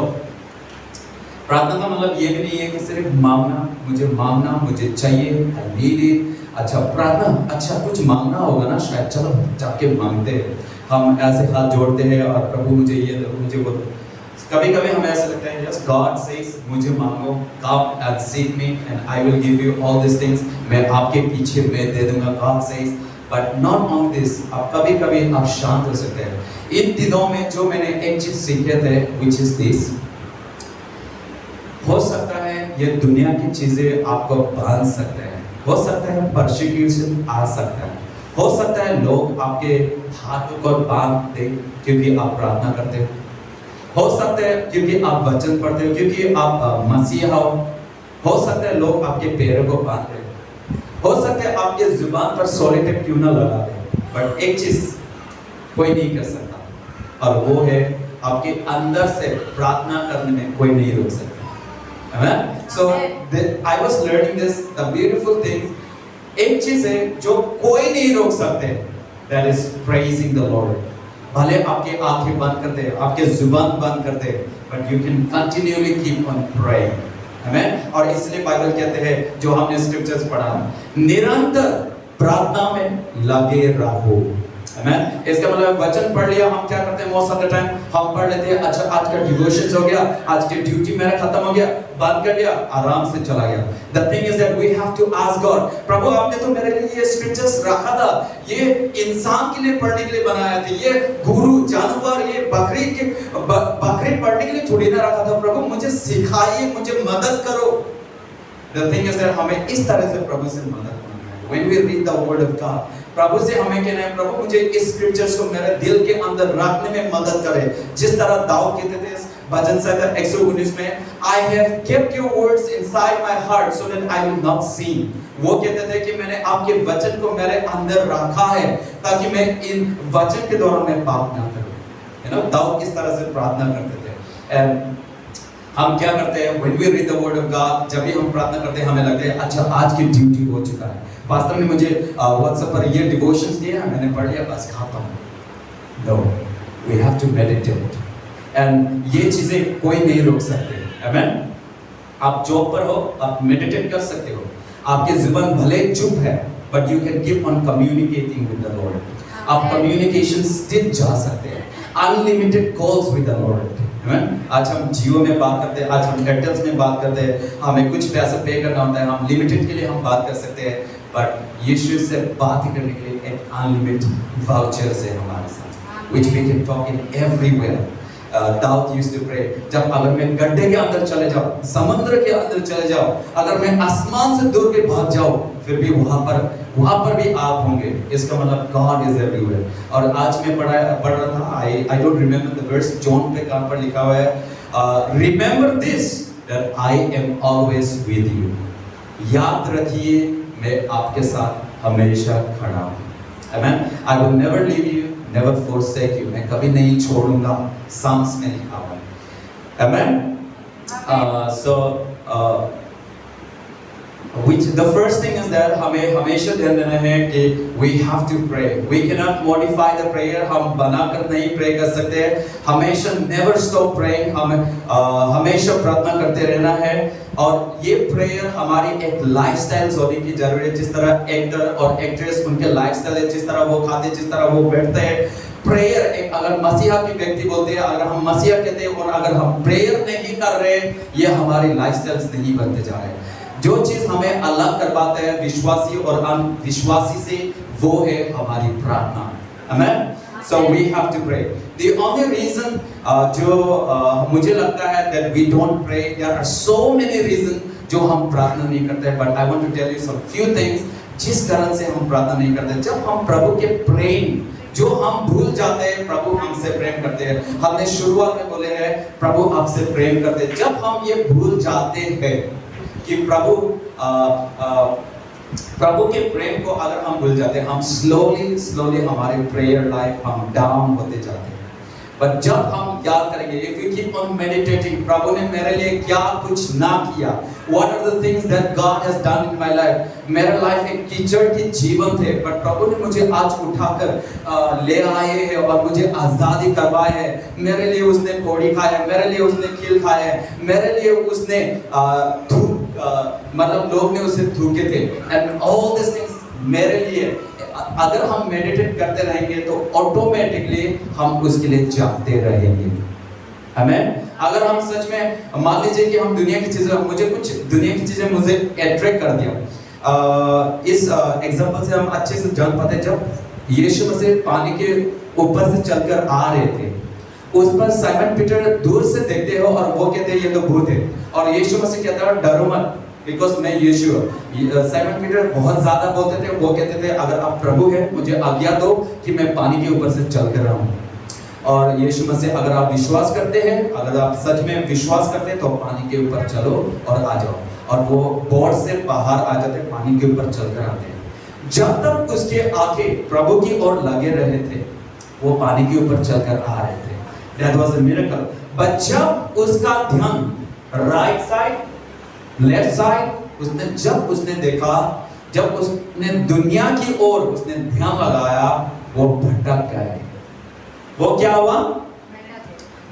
A: प्रार्थना का मतलब ये भी नहीं है कि सिर्फ मांगना मुझे चाहिए, I need it। अच्छा प्रार्थना, अच्छा कुछ मांगना होगा ना शायद, चलो जाके मांगते हैं। हम ऐसे हाथ जोड़ते हैं और प्रभु मुझे ये दो, मुझे वो दो। कभी-कभी हमें ऐसा लगता है yes God says मुझे मांगो, come and seek me and I will give you all these things। मैं आपके पीछे मैं दे दूंगा, God says। But not on this, आप कभी-कभी आप शांत हो सकते हैं। इन दिनों में जो मैंने एक चीज सीखे थे, which is this, हो सकता है ये दुनिया की चीजें आपको बांध सकते हैं, हो सकता है परसिक्यूशन आ सकता है, हो सकता है लोग आपके हाथों को बांध दे क्योंकि आप प्रार्थना करते हो सकता है क्योंकि आप वचन पढ़ते हो, क्योंकि आप मसीहा हो सकता है लोग आपके पैरों को बांध दे, हो सकता है आपके जुबान पर सॉलिटेप क्यों ना लगा दे, बट एक चीज कोई नहीं कर सकता और वो है आपके अंदर से प्रार्थना करने में कोई नहीं रोक सकता। Amen? So I was learning this, the beautiful thing, एक चीज है जो कोई नहीं रोक सकते, that is praising the Lord। भले आपके आंखें बंद करते हैं, आपके जुबान बंद करते हैं, but you can continually keep on praying। Amen? और इसलिए बाइबल कहते हैं जो हमने स्क्रिप्चर्स पढ़ा, निरंतर प्रार्थना में लगे रहो। Amen? इसका मतलब वचन पढ़ लिया, हम क्या करते हैं मोस्ट ऑफ द टाइम हम पढ़ लेते हैं, अच्छा आज का डिवोशंस हो गया, आज की ड्यूटी मेरा खत्म हो गया, बंद कर लिया, आराम से चला गया। The thing is that we have to ask God, प्रभु आपने तो मेरे लिए ये स्क्रिप्चर्स रखा था, ये इंसान के लिए पढ़ने के लिए बनाया था, ये गुरु जानवर ये बकरी पढ़ने के लिए थोड़ी ना रखा था, प्रभु मुझे सिखाइए, मुझे मदद करो। The thing is that हमें इस तरह से प्रभु से मदद मांगना है। When we read the word of God, प्रभु से हमें कहना है प्रभु मुझे इस स्क्रिप्चर्स को मेरे दिल के अंदर रखने में मदद करे, जिस तरह दाऊद कहते थे भजन संहिता 119 में, I have kept your words inside my heart so that I will not sin। वो कहते थे कि मैंने आपके वचन को मेरे अंदर रखा है ताकि मैं इन वचन के दौरान मैं पाप ना करूं। दाऊद इस तरह से प्रार्थना करते थे। And हम क्या करते हैं when we read the word of God, जब भी हम प्रार्थना करते हैं हमें लगता है अच्छा आज की ड्यूटी हो चुका है, पास्टर ने मुझे व्हाट्सएप पर ये डिवोशंस दिया, मैंने पढ़ लिया, बस खाता हूँ। No, we have to meditate। and ये चीजें कोई नहीं रोक सकते। Amen? आप जॉब पर हो, आप मेडिटेट कर सकते हो, आपके जुबान भले चुप है, but you can keep on communicating with the Lord। आप कम्युनिकेशन स्टिल जा सकते हैं, unlimited calls with the Lord. आज हम जियो में बात करते हैं, आज हम एयरटेल में बात करते हैं, हमें कुछ पैसा पे करना होता है, हम लिमिटेड के लिए हम बात कर सकते हैं, बट यीशु से बात करने के लिए एक अनलिमिटेड वाउचर्स है हमारे साथ, which we can talk in everywhere। Dawood used to pray, जब अगर मैं गड्ढे के अंदर चले जाऊं, समुद्र के अंदर चले जाऊं, अगर मैं आसमान से दूर के भाग जाऊं, फिर भी वहां पर भी आप होंगे। इसका मतलब God is everywhere। और आज मैं पढ़ रहा था, I don't remember the verse, John पे कहां पर लिखा हुआ है, remember this that I am always with you। याद रखिए मैं आपके साथ हमेशा खड़ा हूं। Amen? I will never leave you, never forsake you। मैं कभी नहीं छोड़ूंगा, Psalms में लिखा हुआ है। Amen? Which the first thing is that हमें हमेशा ध्यान देना है कि we have to pray। We cannot modify the prayer। हम बनाकर नहीं प्रे कर सकते। हमेशा never stop praying। हम हमेशा प्रार्थना करते रहना है। और ये प्रेयर हमारी एक लाइफस्टाइल होने की जरूरत है। जिस तरह एक्टर और एक्ट्रेस उनके लाइफस्टाइल है, जिस तरह वो खाते, जिस तरह वो बैठते हैं, प्रेयर एक अगर मसीहा के व्यक्ति बोलते हैं, अगर हम मसीहा कहते हैं और अगर हम प्रेयर नहीं कर रहे, ये हमारी लाइफस्टाइल्स नहीं बनते जा रहे। जो चीज हमें अलग करवाता है विश्वासी और अविश्वासी से, वो है हमारी प्रार्थना। Amen? So we have to pray. The only reason मुझे लगता है that we don't pray, there are so many reasons जो हम प्रार्थना नहीं करते, but I want to tell you some few things जिस कारण से हम प्रार्थना नहीं करते। जब हम प्रभु के प्रेम जो हम भूल जाते हैं, प्रभु हमसे प्रेम करते हैं। हमने शुरुआत में बोले हैं प्रभु आपसे प्रेम करते हैं। जब हम ये भूल जाते हैं कि प्रभु के प्रेम को अगर हम भूल जाते हैं, हम स्लोली हमारे प्रेयर लाइफ हम डाउन होते जाते हैं। पर जब हम याद करेंगे, if you keep on meditating, प्रभु ने मेरे लिए क्या कुछ ना किया, what are the things that God has done in my life, मेरा लाइफ एक कीचड़ की जीवन थे, पर प्रभु ने मुझे आज उठाकर ले आए हैं और मुझे आजादी करवाए है। मेरे लिए उसने कोड़ी खाया, मेरे लिए उसने खील खाया है, मेरे लिए उसने मतलब लोग ने उसे थूके थे, and all these things मेरे लिए। अगर हम मेडिटेट करते रहेंगे तो ऑटोमेटिकली हम उसके लिए जागते रहेंगे। आमीन। अगर हम सच में मान लीजिए कि हम दुनिया की चीजें, मुझे कुछ दुनिया की चीजें मुझे अट्रैक्ट कर दिया। इस एग्जांपल से हम अच्छे से जान पाते हैं, जब यीशु मसीह पानी के ऊपर से चलकर आ रहे थे, उस पर साइमन पीटर दूर से देखते हो और वो कहते हैं ये तो भूत है, और यीशु मसीह कहता है डरो मत बिकॉज मैं यीशु हूं। साइमन पीटर बहुत ज्यादा बोलते थे, वो कहते थे अगर आप प्रभु हैं मुझे आज्ञा दो कि मैं पानी के ऊपर से चल कर रहूं। और यीशु मसीह अगर आप विश्वास करते हैं, अगर आप सच में विश्वास करते हैं तो पानी के ऊपर चलो और आ जाओ, और वो बोर्ड से बाहर आ जाते, पानी के ऊपर चलकर आते हैं। जब तक उसके आंखें प्रभु की ओर लगे रहे थे, वो पानी के ऊपर चलकर आ रहे थे। That was a miracle. But जब उसका ध्यान राइट साइड लेफ्ट साइड जब उसने देखा, जब उसने दुनिया की ओर उसने ध्यान लगाया, वो भटक गए। वो क्या हुआ?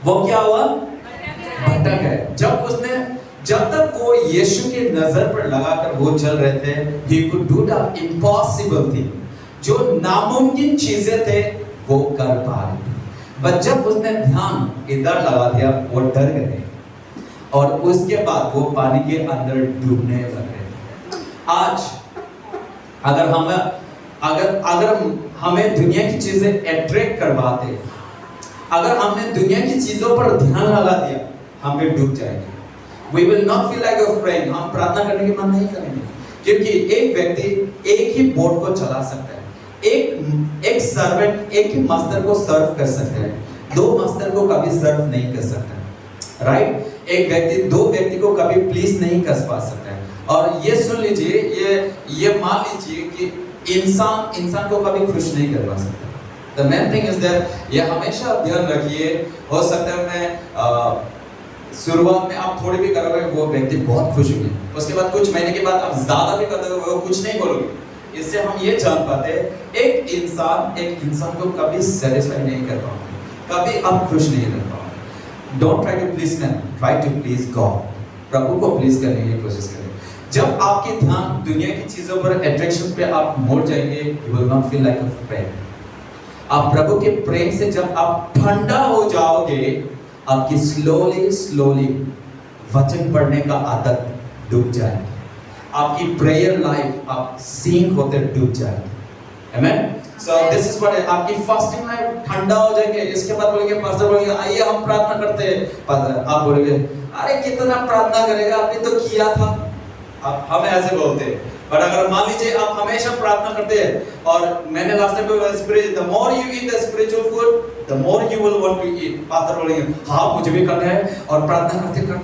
A: भटक गए। जब तक वो यीशु की नजर पर लगाकर वो चल रहे थे, he could do the impossible thing, जो नामुमकिन चीजें थे वो कर पा रहे थे। बट जब उसने ध्यान इधर लगा दिया, वो डर गए और उसके बाद वो पानी के अंदर डूबने लगे। आज अगर हमें दुनिया की चीजें अट्रैक्ट करवाते, अगर हमने दुनिया की चीजों पर ध्यान लगा दिया, हम भी डूब जाएंगे। We will not feel like of praying, हम प्रार्थना करने के मन नहीं करेंगे, क्योंकि एक व्यक्ति एक ही बोट को चला सकता है। एक सर्वेंट एक ही मास्टर को सर्व कर सकता है, दो मास्टर को कभी सर्व नहीं कर सकता, राइट? एक व्यक्ति दो व्यक्ति को कभी प्लीज नहीं कर पा सकता है। और ये सुन लीजिए, ये मान लीजिए कि इंसान को कभी खुश नहीं करवा सकता। The main thing is that, ये हमेशा ध्यान रखिए, हो सकता है मैं शुरुआत में आप थोड़ी भी करोगे वो व्यक्ति बहुत खुश होंगे, उसके बाद कुछ महीने के बाद आप ज्यादा भी कर दोगे वो कुछ नहीं बोलोगे। इससे हम ये जान पाते हैं एक इंसान को कभी सेटिस्फाई नहीं कर पाओगे, कभी आप खुश नहीं रह पाओगे। Don't try to please man, try to please God. प्रभु को प्लीज करने की कोशिश करें। जब आपकी ध्यान दुनिया की चीजों पर, अट्रैक्शन पे आप मोड़ जाएंगे, you will not feel like a prayer. आप प्रभु के प्रेम से जब आप ठंडा हो जाओगे, आपकी स्लोली वचन पढ़ने का आदत डूब जाएगी, आपकी प्रेयर लाइफ आप सिंक होते डूब जाएगी। आमेन। So this is what आपकी फास्टिंग लाइफ ठंडा हो जाएंगे। इसके बाद बोलेंगे पास्टर बोलेंगे आइए हम प्रार्थना करते हैं। पास्टर आप बोलेंगे अरे कितना प्रार्थना करेगा, आपने तो किया था। हम ऐसे बोलते हैं। बट अगर मान लीजिए आप हमेशा प्रार्थना करते हैं, और मैंने लास्ट टाइम बोला spirit, the more you eat the spiritual food the more you will want to eat. Pastor बोलेंगे हाँ मुझे भी करना है, और प्रार्थना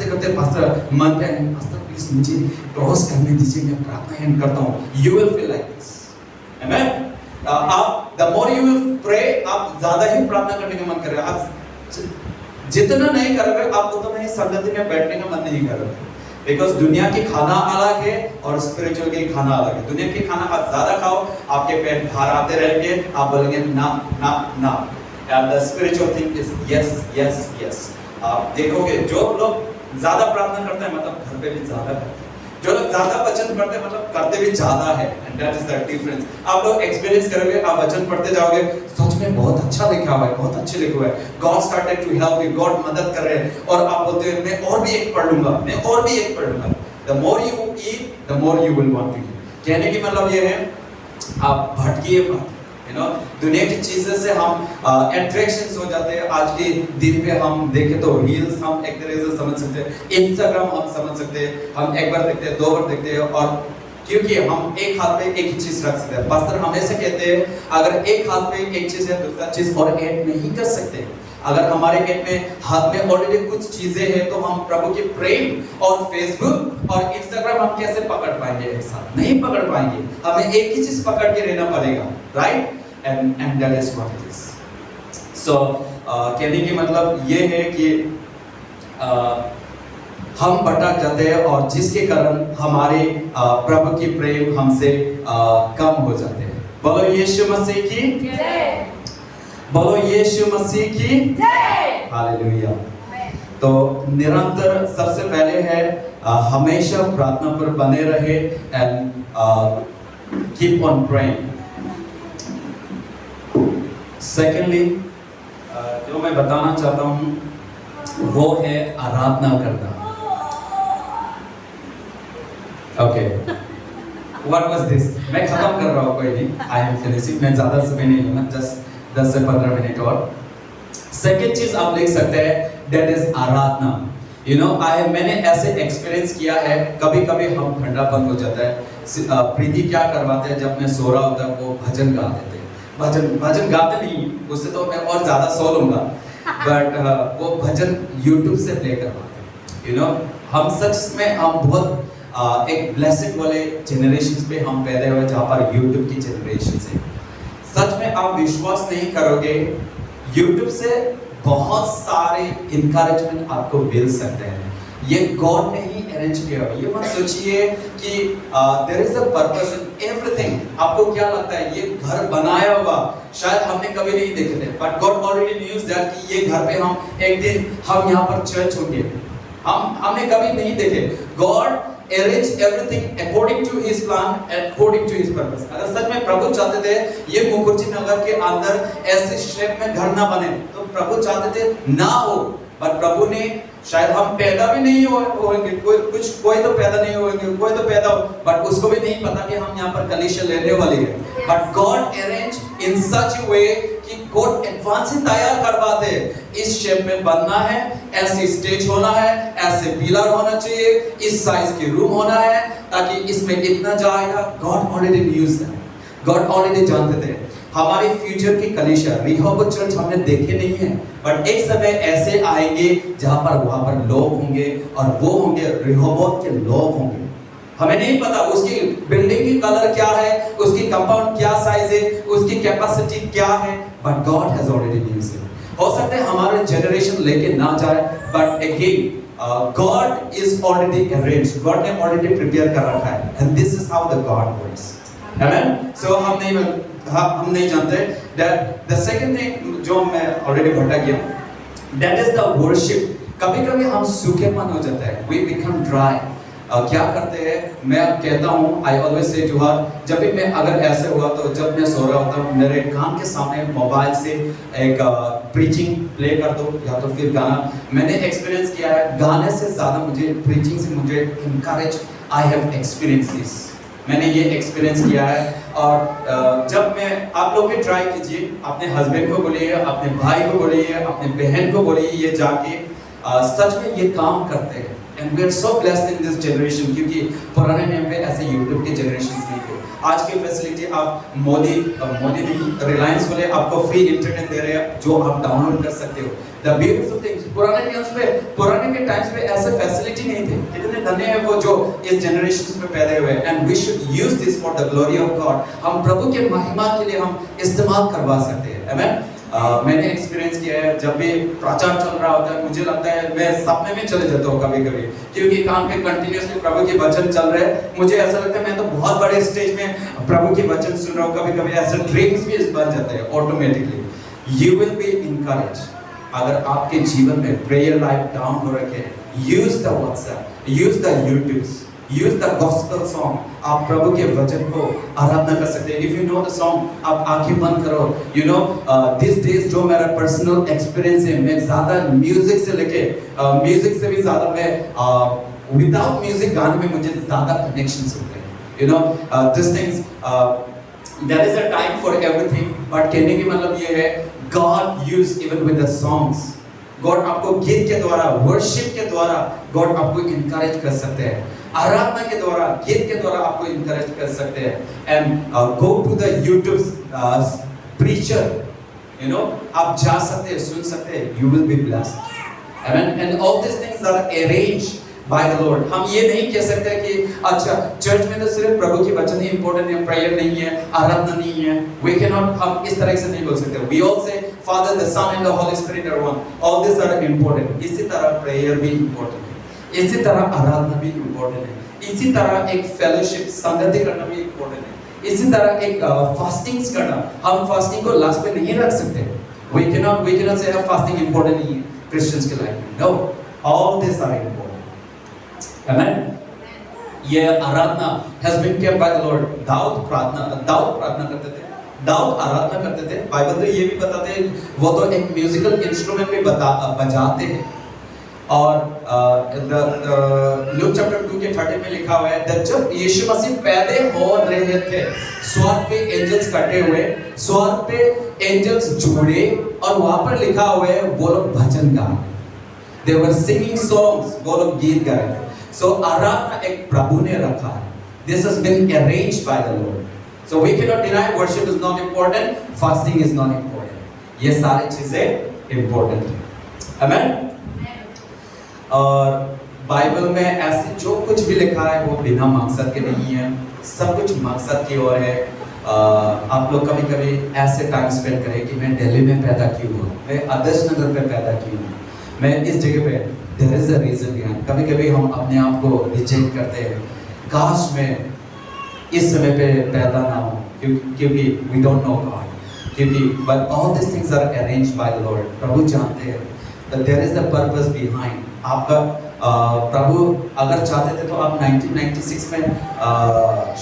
A: करते पास्टर मन पे पास्टर प्लीज मुझे क्रॉस करने दीजिए, मैं प्रार्थना एंड करता हूँ। You will feel like this. Amen. आप the more you will pray, आप ज्यादा ही प्रार्थना करने का मन करेगा। आप जितना नहीं करोगे आप उतना ही संगति में बैठने का मन नहीं करोगे, बिकॉज दुनिया की खाना अलग है और स्पिरिचुअल की खाना अलग है। दुनिया की खाना आप ज्यादा खाओ, आपके पेट बाहर आते रहेंगे, आप बोलेंगे ना। And the spiritual thing is yes. आप देखोगे जो लोग ज्यादा प्रार्थना करते हैं मतलब घर पे भी ज्यादा करते हैं, जो लोग ज्यादा वचन पढ़ते हैं मतलब करते भी ज्यादा है। And that is the difference. आप लोग एक्सपीरियंस करोगे, आप वचन पढ़ते जाओगे, सच में बहुत अच्छा लिखा हुआ है, बहुत अच्छे लिखा हुआ है, God started to help you, God मदद कर रहे हैं, और आप बोलते हैं मैं और भी एक पढ़ लूंगा। The more you eat the more you will want to eat. कहने की मतलब ये है आप भटकिए मत। दुनिया की चीजें से हम अट्रैक्शन हो जाते हैं। आज के दिन पे हम देखें तो रील्स हम एक तरह से समझ सकते हैं, इंस्टाग्राम हम समझ सकते हैं, हम एक बार देखते हैं, 2 बार देखते हैं, और क्योंकि हम एक हाथ पे एक ही चीज रख सकते हैं। पास्टर हमेशा कहते हैं अगर एक हाथ पे एक चीज है दूसरा चीज और ऐड नहीं कर सकते। अगर हमारे हाथ में ऑलरेडी कुछ चीजें हैं तो हम प्रभु के प्रेम और फेसबुक और इंस्टाग्राम हम कैसे पकड़ पाएंगे? एक साथ नहीं पकड़ पाएंगे। हमें एक ही चीज पकड़ के रहना पड़ेगा, right? And that is what it is. So कहने की मतलब ये है कि हम भटक जाते हैं और जिसके कारण हमारे प्रभु की प्रेम हमसे कम हो जाते हैं। बोलो यीशु मसीह की जय। बोलो यीशु मसीह की जय। हालेलुया। तो निरंतर सबसे पहले है हमेशा प्रार्थना पर बने रहे and keep on praying. Secondly जो मैं बताना चाहता हूं वो है आराधना करना। Okay, what was this? मैं खत्म कर रहा हूं, कोई नहीं, आई एम फिनिशिंग। मैं ज्यादा समय नहीं लूंगा, जस्ट 10 से 15 मिनट और। सेकेंड चीज आप देख सकते हैं, दैट इज आराधना। मैंने ऐसे एक्सपीरियंस किया है, कभी कभी हम ठंडा बंद हो जाता है। प्रीति क्या करवाते हैं, जब मैं सो रहा होता वो भजन गा देते हैं। भजन गाते नहीं, उससे तो मैं और ज्यादा सो लूंगा, बट वो भजन यूट्यूब से प्ले करवाते हैं। हम सच में हम बहुत एक ब्लेसिंग वाले जनरेशन पे हम पैदा हुए जहाँ पर यूट्यूब की जनरेशन से। सच में आप विश्वास नहीं करोगे, यूट्यूब से बहुत सारे इनकरेजमेंट आपको मिल सकते हैं। ये गॉड ने ही अरेंज किया हुआ। ये मत सोचिए कि there is a purpose in everything. आपको क्या लगता है ये घर बनाया हुआ शायद हमने कभी नहीं देखे थे, but God already news that कि ये घर पे हम एक दिन हम यहाँ पर चर्च होंगे। हमने कभी नहीं देखे। God arrange everything according to his plan, according to his purpose। अगर सच में प्रभु चाहते थे ये मुखर्जी नगर के अंदर ऐसे शेप में घर ना बने, तो प्रभु चाहते थे ना हो, पर प्रभु ने शायद हम पैदा भी नहीं होंगे, कोई तो पैदा नहीं होंगे, कोई तो पैदा हो, बट उसको भी नहीं पता कि हम यहाँ पर कलीसिया लेने वाले हैं। बट गॉड अरेंज इन सच ए वे कि गॉड एडवांस ही तैयार करवाते हैं। इस शेप में बनना है, ऐसे स्टेज होना है, ऐसे पिलर होना चाहिए, इस साइज की रूम होना है, ताकि इसमें इतना जाएगा। गॉड ऑलरेडी न्यूज़ है, गॉड ऑलरेडी जानते थे। हमारे फ्यूचर की कलीसिया रिहोबोथ चर्च हमने देखे नहीं है, बट एक समय ऐसे आएंगे जहां पर वहां पर लोग होंगे और वो होंगे रिहोबोथ के लोग होंगे। हमें नहीं पता उसकी बिल्डिंग की कलर क्या है, उसकी कंपाउंड क्या साइज है, उसकी कैपेसिटी क्या है, but God has already news it. हो सकता है हमारे जनरेशन लेके ना जाए, but again God is already arranged, God ने ऑलरेडी प्रिपेयर कर रखा है, and this is how the God works. Amen. So हम नहीं जानते that the second thing जो मैं ऑलरेडी बता गया, that is the worship। कभी कभी हम सूखेपन हो जाता है, we become dry। क्या करते हैं, मैं कहता हूँ, I always say to her, जब भी मैं अगर ऐसे हुआ तो जब मैं सो रहा होता हूँ मेरे कान के सामने मोबाइल से एक प्रीचिंग प्ले कर दो या तो फिर गाना। मैंने एक्सपीरियंस किया है गाने से ज़्यादा मुझे प्रीचिंग से मुझे encourage, I have experienced this। मैंने ये एक्सपीरियंस किया है। और जब मैं, आप लोग भी ट्राई कीजिए, अपने हस्बैंड को बोलिए, अपने भाई को बोलिए, अपने बहन को बोलिए, ये जाके सच में ये काम करते हैं। And we are so blessed in this generation, क्योंकि पुराने टाइम पे ऐसे यूट्यूब के जनरेशन नहीं थे। आज की फैसिलिटी आप मोदी नहीं, रिलायंस वाले आपको फ्री इंटरनेट दे रहे हैं जो आप डाउनलोड कर सकते हो। The beautiful things, पुराने के टाइम्स पे ऐसे फैसिलिटी नहीं थे। कितने धन्य है वो जो इस जनरेशन में पैदा हुए। And we should use this for the glory of God. हम प्रभु के महिमा के लिए हम इस्तेमाल करवा सकते हैं। आमेन। मैंने एक्सपीरियंस किया है, जब भी प्रचार चल रहा होता है मुझे लगता है मैं सपने में चले जाता हूँ कभी कभी, क्योंकि कान पे कंटिन्यूअसली प्रभु के वचन चल रहे हैं। मुझे ऐसा लगता है मैं तो बहुत बड़े स्टेज में प्रभु के वचन सुन रहा हूँ। कभी कभी ऐसे ड्रीम्स भी बन जाते हैं automatically. You will be encourage अगर आपके जीवन में प्रेयर लाइफ डाउन हो रखे। Use the WhatsApp, use the YouTubes, use the gospel song. आप प्रभु के वचन को आराधना कर सकते हैं। If you know the song, आप आंखें बंद करो। यू नो दिस डेज जो मेरा पर्सनल एक्सपीरियंस है, मैं ज्यादा म्यूजिक से लेके म्यूजिक से भी ज्यादा मैं विदाउट म्यूजिक गाने में मुझे ज्यादा कनेक्शंस होते हैं। You know this things There is a time for everything, but कहने की मतलब ये है God used even with the songs. God आपको गीत के द्वारा, worship के द्वारा God आपको encourage कर सकते हैं. आराधना के द्वारा, गीत के द्वारा आपको encourage कर सकते हैं. And go to the YouTube preacher, you know, आप जा सकते हैं, सुन सकते हैं, you will be blessed. Amen. And all these things are arranged by the Lord. हम ये नहीं कह सकते कि अच्छा चर्च में तो सिर्फ प्रभु की वचन ही इम्पोर्टेंट है, प्रेयर नहीं है, आराधना नहीं है. We cannot, हम इस तरह से नहीं बोल सकते. We all say Father, the Son and the Holy Spirit are one. All these are important. इसी तरह प्रेयर भी इम्पोर्टेंट है, इसी तरह आराधना भी इम्पोर्टेंट है, इसी तरह एक फेलोशिप संगति करना भी इम्पोर्टेंट है, इसी तरह एक फास्टिंग्स करना. हम फास्टिंग को लास्ट पे नहीं रख सकते. We cannot say fasting important नहीं है Christians के लाइफ में. No, all these are important. Amen. ये आराधना has been kept by the Lord. Dawood प्रार्थना करते थे, दाऊद आराधना करते थे. बाइबल तो ये भी बताते हैं वो तो एक म्यूजिकल इंस्ट्रूमेंट भी बजाते हैं. और लूक चैप्टर 2 के 30 में लिखा हुआ है कि जब यीशु मसीह पैदा हो रहे थे, स्वर्ग पे एंजल्स कटे हुए, स्वर्ग पे एंजल्स जुड़े और वहां पर लिखा हुआ है वो लोग भजन गा रहे. They were singing songs, वो लोग गीत गा रहे थे. So आराधना एक प्रभु ने रखा है. This has been arranged by the Lord. So we cannot deny worship is not important, fasting is not important. ये सारी चीजें important हैं. Amen. और बाइबल में ऐसे जो कुछ भी लिखा है वो बिना मकसद के नहीं है, सब कुछ मकसद की ओर है. आप लोग कभी कभी ऐसे टाइम स्पेंड करें कि मैं दिल्ली में पैदा क्यों हुआ, मैं आदर्श नगर पे पैदा क्यों हुआ, मैं इस जगह पे. There is a reason behind. कभी कभी हम अपने आप को रिजेक्ट करते हैं, काश मैं इस समय पे पैदा ना हो, क्योंकि we don't know God, क्योंकि but all these things are arranged by the Lord. प्रभु जानते हैं that there is a purpose behind. आपका प्रभु अगर चाहते थे तो आप 1996 में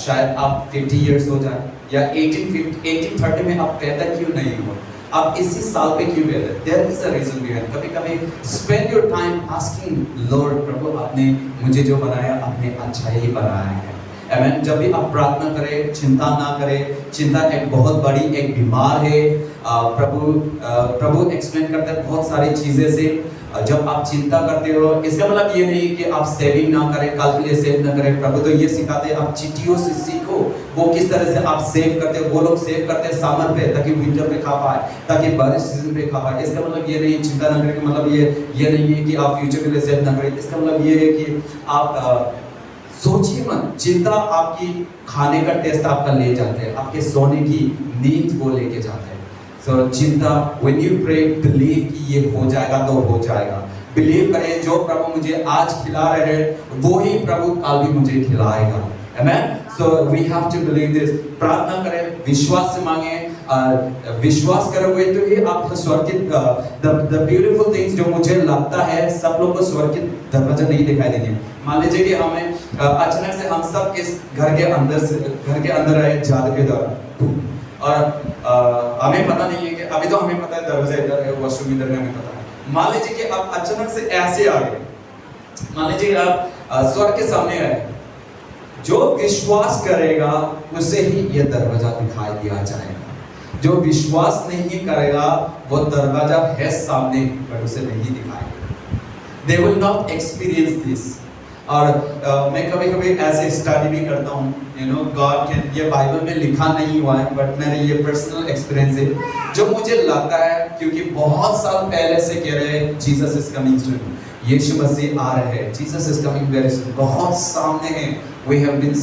A: शायद आप 50 years हो जाए, या 1830 में आप पैदा क्यों नहीं हुए, आप इसी साल पे क्यों गए. There is a reason behind. कभी कभी spend your time asking Lord, प्रभु आपने मुझे जो बनाया आपने अच्छा ही बनाया है. Amen. जब भी आप प्रार्थना करें, चिंता ना करें. चिंता एक बहुत बड़ी एक बीमार है. प्रभु एक्सप्लेन करते हैं बहुत सारी चीजें से. जब आप चिंता करते हो, इसका मतलब ये नहीं कि आप सेविंग ना करें, कल के लिए सेव ना करें. प्रभु तो ये सिखाते हैं आप चिट्ठियों से सीखो, वो किस तरह से आप सेव करते हैं. वो लोग सेव करते हैं समर पे ताकि विंटर पे खा पाए, ताकि बारिश सीजन पे खा पाए. इसका मतलब ये नहीं चिंता ना करें, मतलब ये नहीं है कि आप फ्यूचर के लिए सेव ना करें. इसका मतलब ये है कि आप सोचिए मत. चिंता आपकी खाने का टेस्ट आपका ले जाते हैं, आपके सोने की नींद वो लेके जाते हैं. So चिंता, when you pray, believe कि ये हो जाएगा तो हो जाएगा. Believe करें जो प्रभु मुझे आज खिला रहे हैं वो ही प्रभु कल भी मुझे खिलाएगा. Amen. So we have to believe this. प्रार्थना करें, विश्वास से मांगे. विश्वास करोगे तो ये आप स्वर्ग के the beautiful things जो मुझे लगता है सब लोग को स्वर्ग के दरवाजा नहीं दिखाई देंगे. मान लीजिए कि हमें अचानक से हम सब इस घर के अंदर आए जादू के द्वारा, और हमें पता नहीं है कि अभी तो हमें पता है दरवाजा इधर है, वॉशरूम इधर है, हमें पता है. मान लीजिए कि आप अचानक से ऐसे आ गए, मान लीजिए आप स्वर्ग के सामने आए. जो विश्वास करेगा उसे ही ये दरवाजा दिखाई दिया जाएगा. जो विश्वास नहीं करेगा वो दरवाजा है सामने पर उसे नहीं दिखाएगा. They will not experience this. और मैं कभी-कभी ऐसे स्टडी भी करता हूँ, you know, God can, ये बाइबल में लिखा नहीं हुआ है, बट मेरे ये पर्सनल एक्सपीरियंस है जो मुझे लगता है, क्योंकि बहुत साल पहले से कह रहे हैं जीसस इज कमिंग सून, यीशु मसीह आ रहे हैं, Jesus is coming very soon. बहुत सामने हैं, वी हैव बीन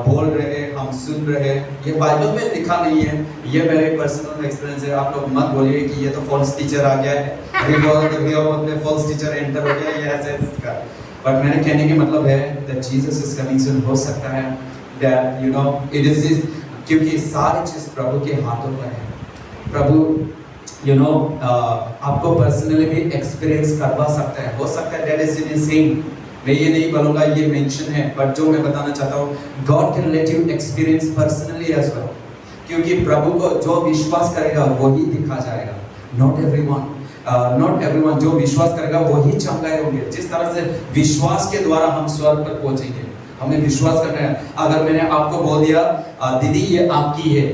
A: बोल रहे हैं, हम सुन रहे हैं. ये बाइबल में लिखा नहीं है, ये मेरे पर्सनल एक्सपीरियंस है. आप लोग मत बोलिए कि ये तो फॉल्स टीचर आ गया है, रिवॉल्व में फॉल्स टीचर एंटर हो गया, ये ऐसे इसका. बट मेरे कहने की मतलब है that Jesus is coming soon. हो सकता है that you know it is क्योंकि सारी चीज प्रभु के हाथों पर है. प्रभु you know आपको पर्सनली भी एक्सपीरियंस करवा सकता है. हो सकता है that is in his name. मैं ये नहीं बोलूँगा ये मेंशन है, बट जो मैं बताना चाहता हूँ, God can let you experience personally as well. क्योंकि प्रभु को जो विश्वास करेगा वही दिखा जाएगा. Not everyone जो विश्वास करेगा वही चंगाई होंगे. जिस तरह से विश्वास के द्वारा हम स्वर्ग पर पहुंचेंगे, हमें विश्वास करना है। अगर मैंने आपको बोल दिया दीदी ये आपकी है,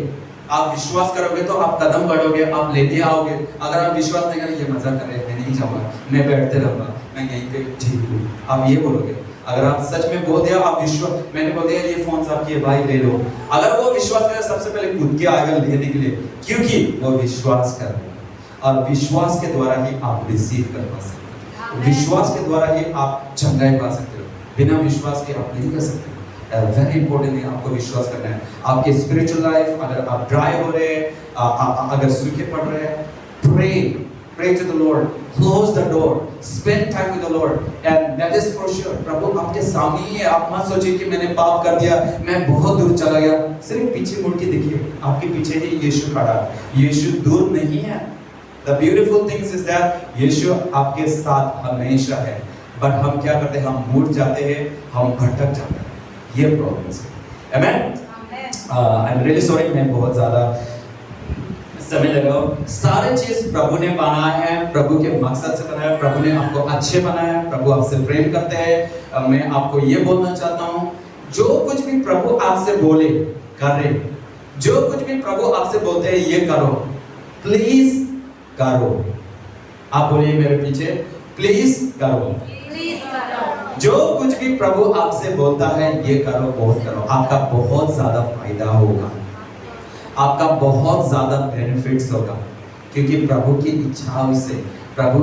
A: आप विश्वास करोगे तो आप कदम बढ़ोगे, आप लेते आओगे। अगर आप विश्वास नहीं करेंगे, ये मजाक कर रहे हैं, मैं नहीं जाऊंगा, मैं बैठते रहूंगा, मैं यहीं पे ठीक हूँ, आप ये बोलोगे। अगर आप सच में बोल दिया, आप विश्वास, मैंने बोल दिया ये फोन आपकी है भाई ले लो, अगर वो विश्वास करे सबसे पहले कूद के आएगा लेने के लिए, क्योंकि वो विश्वास कर रहे हैं। और विश्वास के द्वारा ही आप रिसीव कर पा सकते हो, विश्वास के द्वारा ही आप चंगाई पा सकते हो, बिना विश्वास के आप नहीं कर सकते। वेरी इंपॉर्टेंट है, आपको विश्वास करना है। आपके स्पिरिचुअल लाइफ अगर आप ड्राई हो रहे हैं, अगर सूखे पड़ रहे हैं, pray to the Lord, close the door, spend time with the Lord, and that is for sure। प्रभु आपके सामने ही है। आप मत सोचिए कि मैंने पाप कर दिया, मैं बहुत दूर चला गया। सिर्फ पीछे मुड़ के देखिए, आपके पीछे ही यीशु खड़ा है। यीशु दूर नहीं है। The beautiful things is that यीशु आपके साथ हमेशा है, बट हम क्या करते हैं, हम मुड़ जाते हैं, हम भटक जाते हैं, ये प्रॉब्लम है। Amen? I'm really sorry, मैं बहुत ज़्यादा समय लगा। सारे चीज प्रभु ने बनाया है, प्रभु के मकसद से बनाया है, प्रभु ने आपको अच्छे बनाया है, प्रभु आपसे प्रेम करते हैं। मैं आपको ये बोलना चाहता हूँ, जो कुछ भी प्रभु आपसे बोले करे, जो कुछ भी प्रभु आपसे बोलते हैं ये करो, प्लीज करो। आप बोलिए मेरे पीछे, प्लीज करो। जो कुछ भी प्रभु आपसे बोलता है ये करो, बहुत करो, आपका बहुत ज्यादा फायदा होगा, आपका बहुत ज्यादा बेनिफिट्स होगा, क्योंकि प्रभु की इच्छा से, प्रभु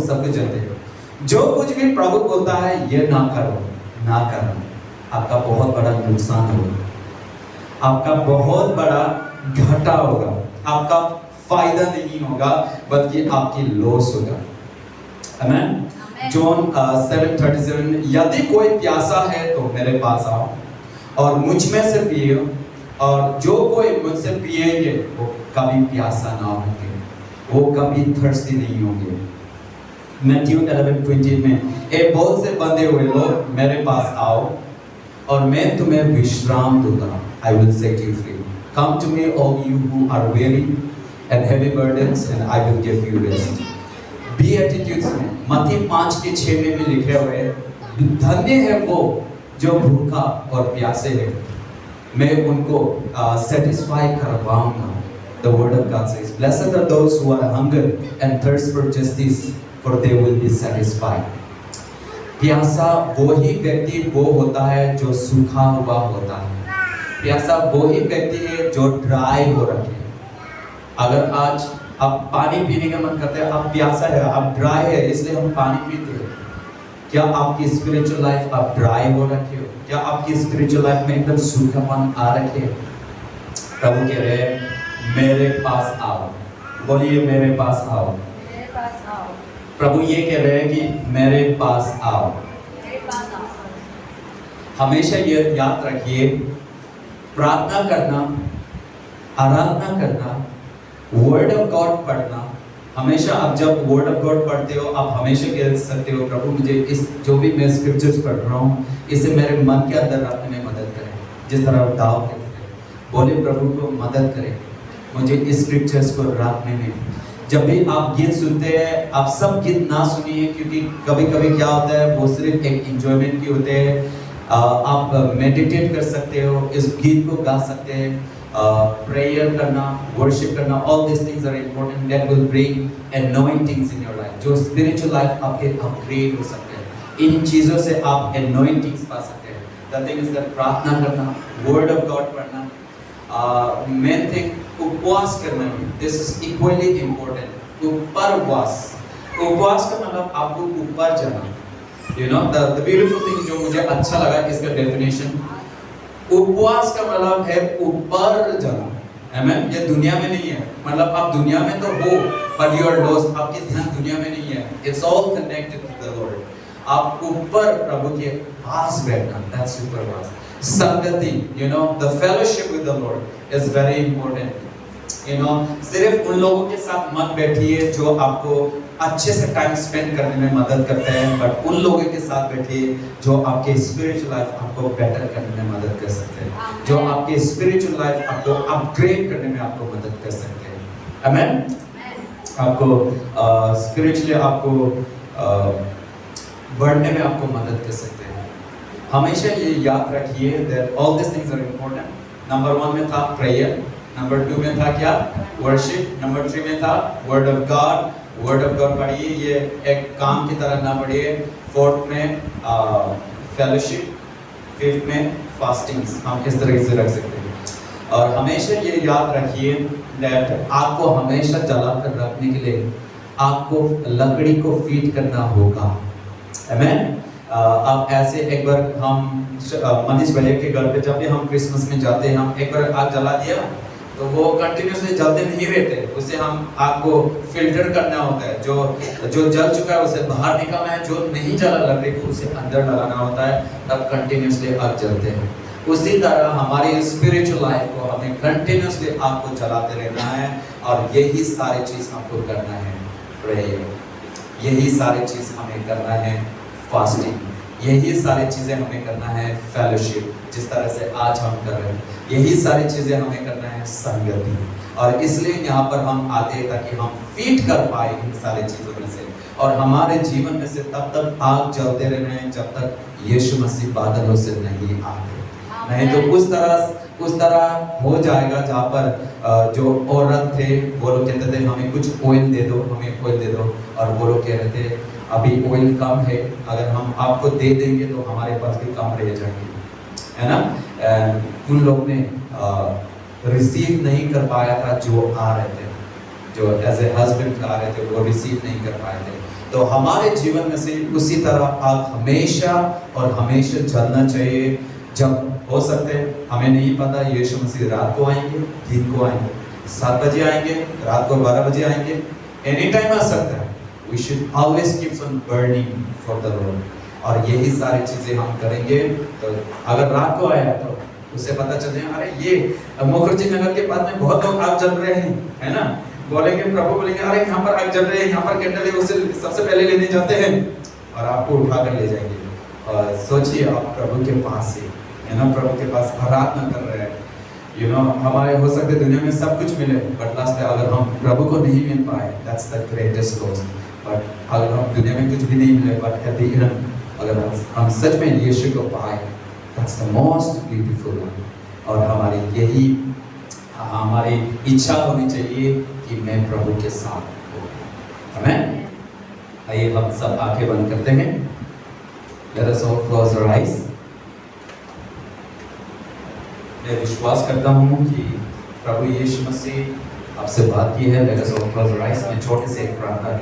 A: सब कुछ जानते हैं। जो कुछ भी प्रभु बोलता है ये ना करो, आपका बहुत बड़ा नुकसान होगा, आपका बहुत बड़ा घाटा होगा, आपका फायदा नहीं होगा, बल्कि आपकी लॉस होगा। आमीन। जॉन 7:37, यदि कोई प्यासा है तो मेरे पास आओ और मुझ में से पियो, और जो कोई मुझसे पिएंगे वो कभी प्यासा ना होंगे, वो कभी थर्स्टी नहीं होंगे। मैथ्यू 11:20 में, ए बहुत से बंधे हुए लोग मेरे पास आओ और मैं तुम्हें विश्राम दूंगा। I will set you free. Come to me all you who are weary and heavy burdens and I will give you rest. Beatitudes में मत्ती 5:6 में भी लिखे हुए, धन्य है वो जो भूखा और प्यासे है, मैं उनको सेटिस्फाई करवाऊंगा। The word of God says, blessed are those who are hungry and thirst for justice, for they will be satisfied. प्यासा वही व्यक्ति वो होता है जो सूखा हुआ होता है। प्यासा वही व्यक्ति है जो ड्राई हो रखे। अगर आज आप पानी पीने का मन करते हैं, आप प्यासा है, आप ड्राई है, इसलिए हम पानी पीते हैं। क्या आपकी स्पिरिचुअल लाइफ आप ड्राई हो रखे हो? क्या आपकी स्पिरिचुअल लाइफ में एकदम सूखापन आ रखे? प्रभु कह रहे हैं मेरे पास आओ। बोलिए मेरे पास आओ।
B: मेरे पास आओ।
A: प्रभु ये कह रहे हैं कि मेरे पास आओ।
B: मेरे पास आओ।
A: हमेशा ये याद रखिए, प्रार्थना करना, आराधना करना, वर्ड ऑफ गॉड पढ़ना, हमेशा आप जब वर्ड ऑफ गॉड पढ़ते हो, आप हमेशा कह सकते हो प्रभु मुझे इस जो भी मैं स्क्रिप्चर्स पढ़ रहा हूँ इसे मेरे मन के अंदर रखने में मदद करें। जिस तरह दाऊद कहते हैं, बोले प्रभु को मदद करें मुझे इस स्क्रिप्चर्स को रखने में। जब भी आप गीत सुनते हैं, आप सब गीत ना सुनिए, क्योंकि कभी कभी क्या होता है वो सिर्फ एक इंजॉयमेंट की होते हैं। आप मेडिटेट कर सकते हो, इस गीत को गा सकते हैं, प्रेयर करना, वर्शिप करना, all this things are important, that will bring anointings in your life. जो स्पिरिचुअल लाइफ आपके अपग्रेड हो सकते हैं, इन चीज़ों से आप एनॉइंटिंग्स पा सकते हैं। द थिंग इज दैट प्रार्थना करना, वर्ड ऑफ गॉड पढ़ना, मेन थिंग उपवास करना भी, दिस इज इक्वली इम्पोर्टेंट। उपवास का मतलब आपको ऊपर जाना। You know the beautiful thing जो मुझे अच्छा लगा इसका डेफिनेशन, उपवास का मतलब है ऊपर जाना। आमीन। ये दुनिया में नहीं है, मतलब आप दुनिया में तो हो बट यू आर लॉस्ट, आपकी ध्यान दुनिया में नहीं है। It's all connected to the Lord. आप ऊपर प्रभु के पास बैठना, दैट्स उपवास। संगति, you know the fellowship with the Lord is very important. You know सिर्फ उन लोगों के साथ मत बैठिए जो आपको अच्छे से टाइम स्पेंड करने में मदद करते हैं, बट उन लोगों के साथ बैठिए जो आपके स्पिरिचुअल लाइफ आपको बेटर करने में मदद कर सकते हैं, जो आपके स्पिरिचुअल लाइफ आपको अपग्रेड करने में आपको मदद कर सकते हैं। आमीन। आपको स्पिरिचुअली आपको बढ़ने में आपको मदद कर सकते हैं। हमेशा ये याद रखिए that all these things are important. Number 1 में था prayer, नंबर 2 में था क्या worship, नंबर 3 में था word of God. word of God पढ़िए, ये एक काम की तरह ना पढ़िए. 4th में fellowship, 5th में fastings. हम इस तरह से रख सकते हैं. और हमेशा ये याद रखिए that आपको हमेशा जला कर रखने के लिए आपको लकड़ी को फीड करना होगा. आमेन. अब ऐसे एक बार हम मनीष भैया के घर पे जब भी हम क्रिसमस में जाते हैं, हम एक बार आग जला दिया तो वो कंटिन्यूसली जलते नहीं रहते. उसे हम आग को फिल्टर करना होता है. जो जल चुका है उसे बाहर निकालना है, जो नहीं जला लकड़ी को उसे अंदर डालना होता है, तब कंटिन्यूसली आग जलते हैं. उसी तरह हमारी स्पिरिचुअल लाइफ को हमें कंटिन्यूसली आग को जलाते रहना है. और यही सारी चीज हमको करना है. प्रेयर, यही सारी चीज हमें करना है. फास्टिंग, यही सारी चीजें हमें करना है. फेलोशिप, जिस तरह से आज हम कर रहे हैं, यही सारी चीजें हमें करना है. संगति. और इसलिए यहाँ पर हम आते हैं ताकि हम फीड कर पाए इन सारी चीजों में से. और हमारे जीवन में से तब तक आग जलते रहना है जब तक यीशु मसीह बादलों से नहीं आते. नहीं तो उस तरह हो जाएगा जहाँ पर जो औरत थे वो लोग कहते थे हमें कुछ ऑयल दे दो, हमें ऑयल दे दो. और वो लोग कह रहे थे अभी ऑयल कम है, अगर हम आपको दे देंगे तो हमारे पास भी कम रह जाएंगे, है ना. उन लोग ने रिसीव नहीं कर पाया था जो आ रहे थे, जो एज ए हस्बैंड आ रहे थे, वो रिसीव नहीं कर पाए थे. तो हमारे जीवन में से उसी तरह आग हमेशा और हमेशा जलना चाहिए. जब हो सकते हैं, हमें नहीं पता यीशु मसीह रात को आएंगे, दिन को आएंगे, 7 बजे आएंगे, रात को 12 बजे आएंगे, एनी टाइम आ सकता है. We should always keep on burning for the Lord. और यही सारी चीजें हम करेंगे. तो अगर रात को आया तो उसे पता चल जाए अरे ये मुखर्जी नगर के पास में बहुत लोग आग जल रहे हैं, है ना. बोलेंगे, प्रभु बोलेंगे अरे यहाँ पर आग जल रहे हैं, यहाँ पर कैंडल है, उसे सबसे पहले लेने जाते हैं और आपको उठा कर ले जाएंगे. और सोचिए आप प्रभु के पास है ना, प्रभु के पास प्रार्थना कर रहे हैं. यू नो, हमारे हो सकते दुनिया में सब कुछ मिले, बट लास्ट में अगर हम प्रभु को नहीं मिल पाए, that's the greatest loss. But अगर हम दुनिया में कुछ भी नहीं मिले, बट एट द एंड अगर हम सच में यीशु को पाए, that's the most beautiful one. और हमारी यही हमारी इच्छा होनी चाहिए कि मैं प्रभु के साथ हूँ. आमीन. आइए हम सब आंखें बंद करते हैं. Let us all close our eyes. मैं विश्वास करता हूँ कि प्रभु यीशु मसीह आपसे बात की है. Let us all close our eyes. मैं छोटे से एक प्रार्थना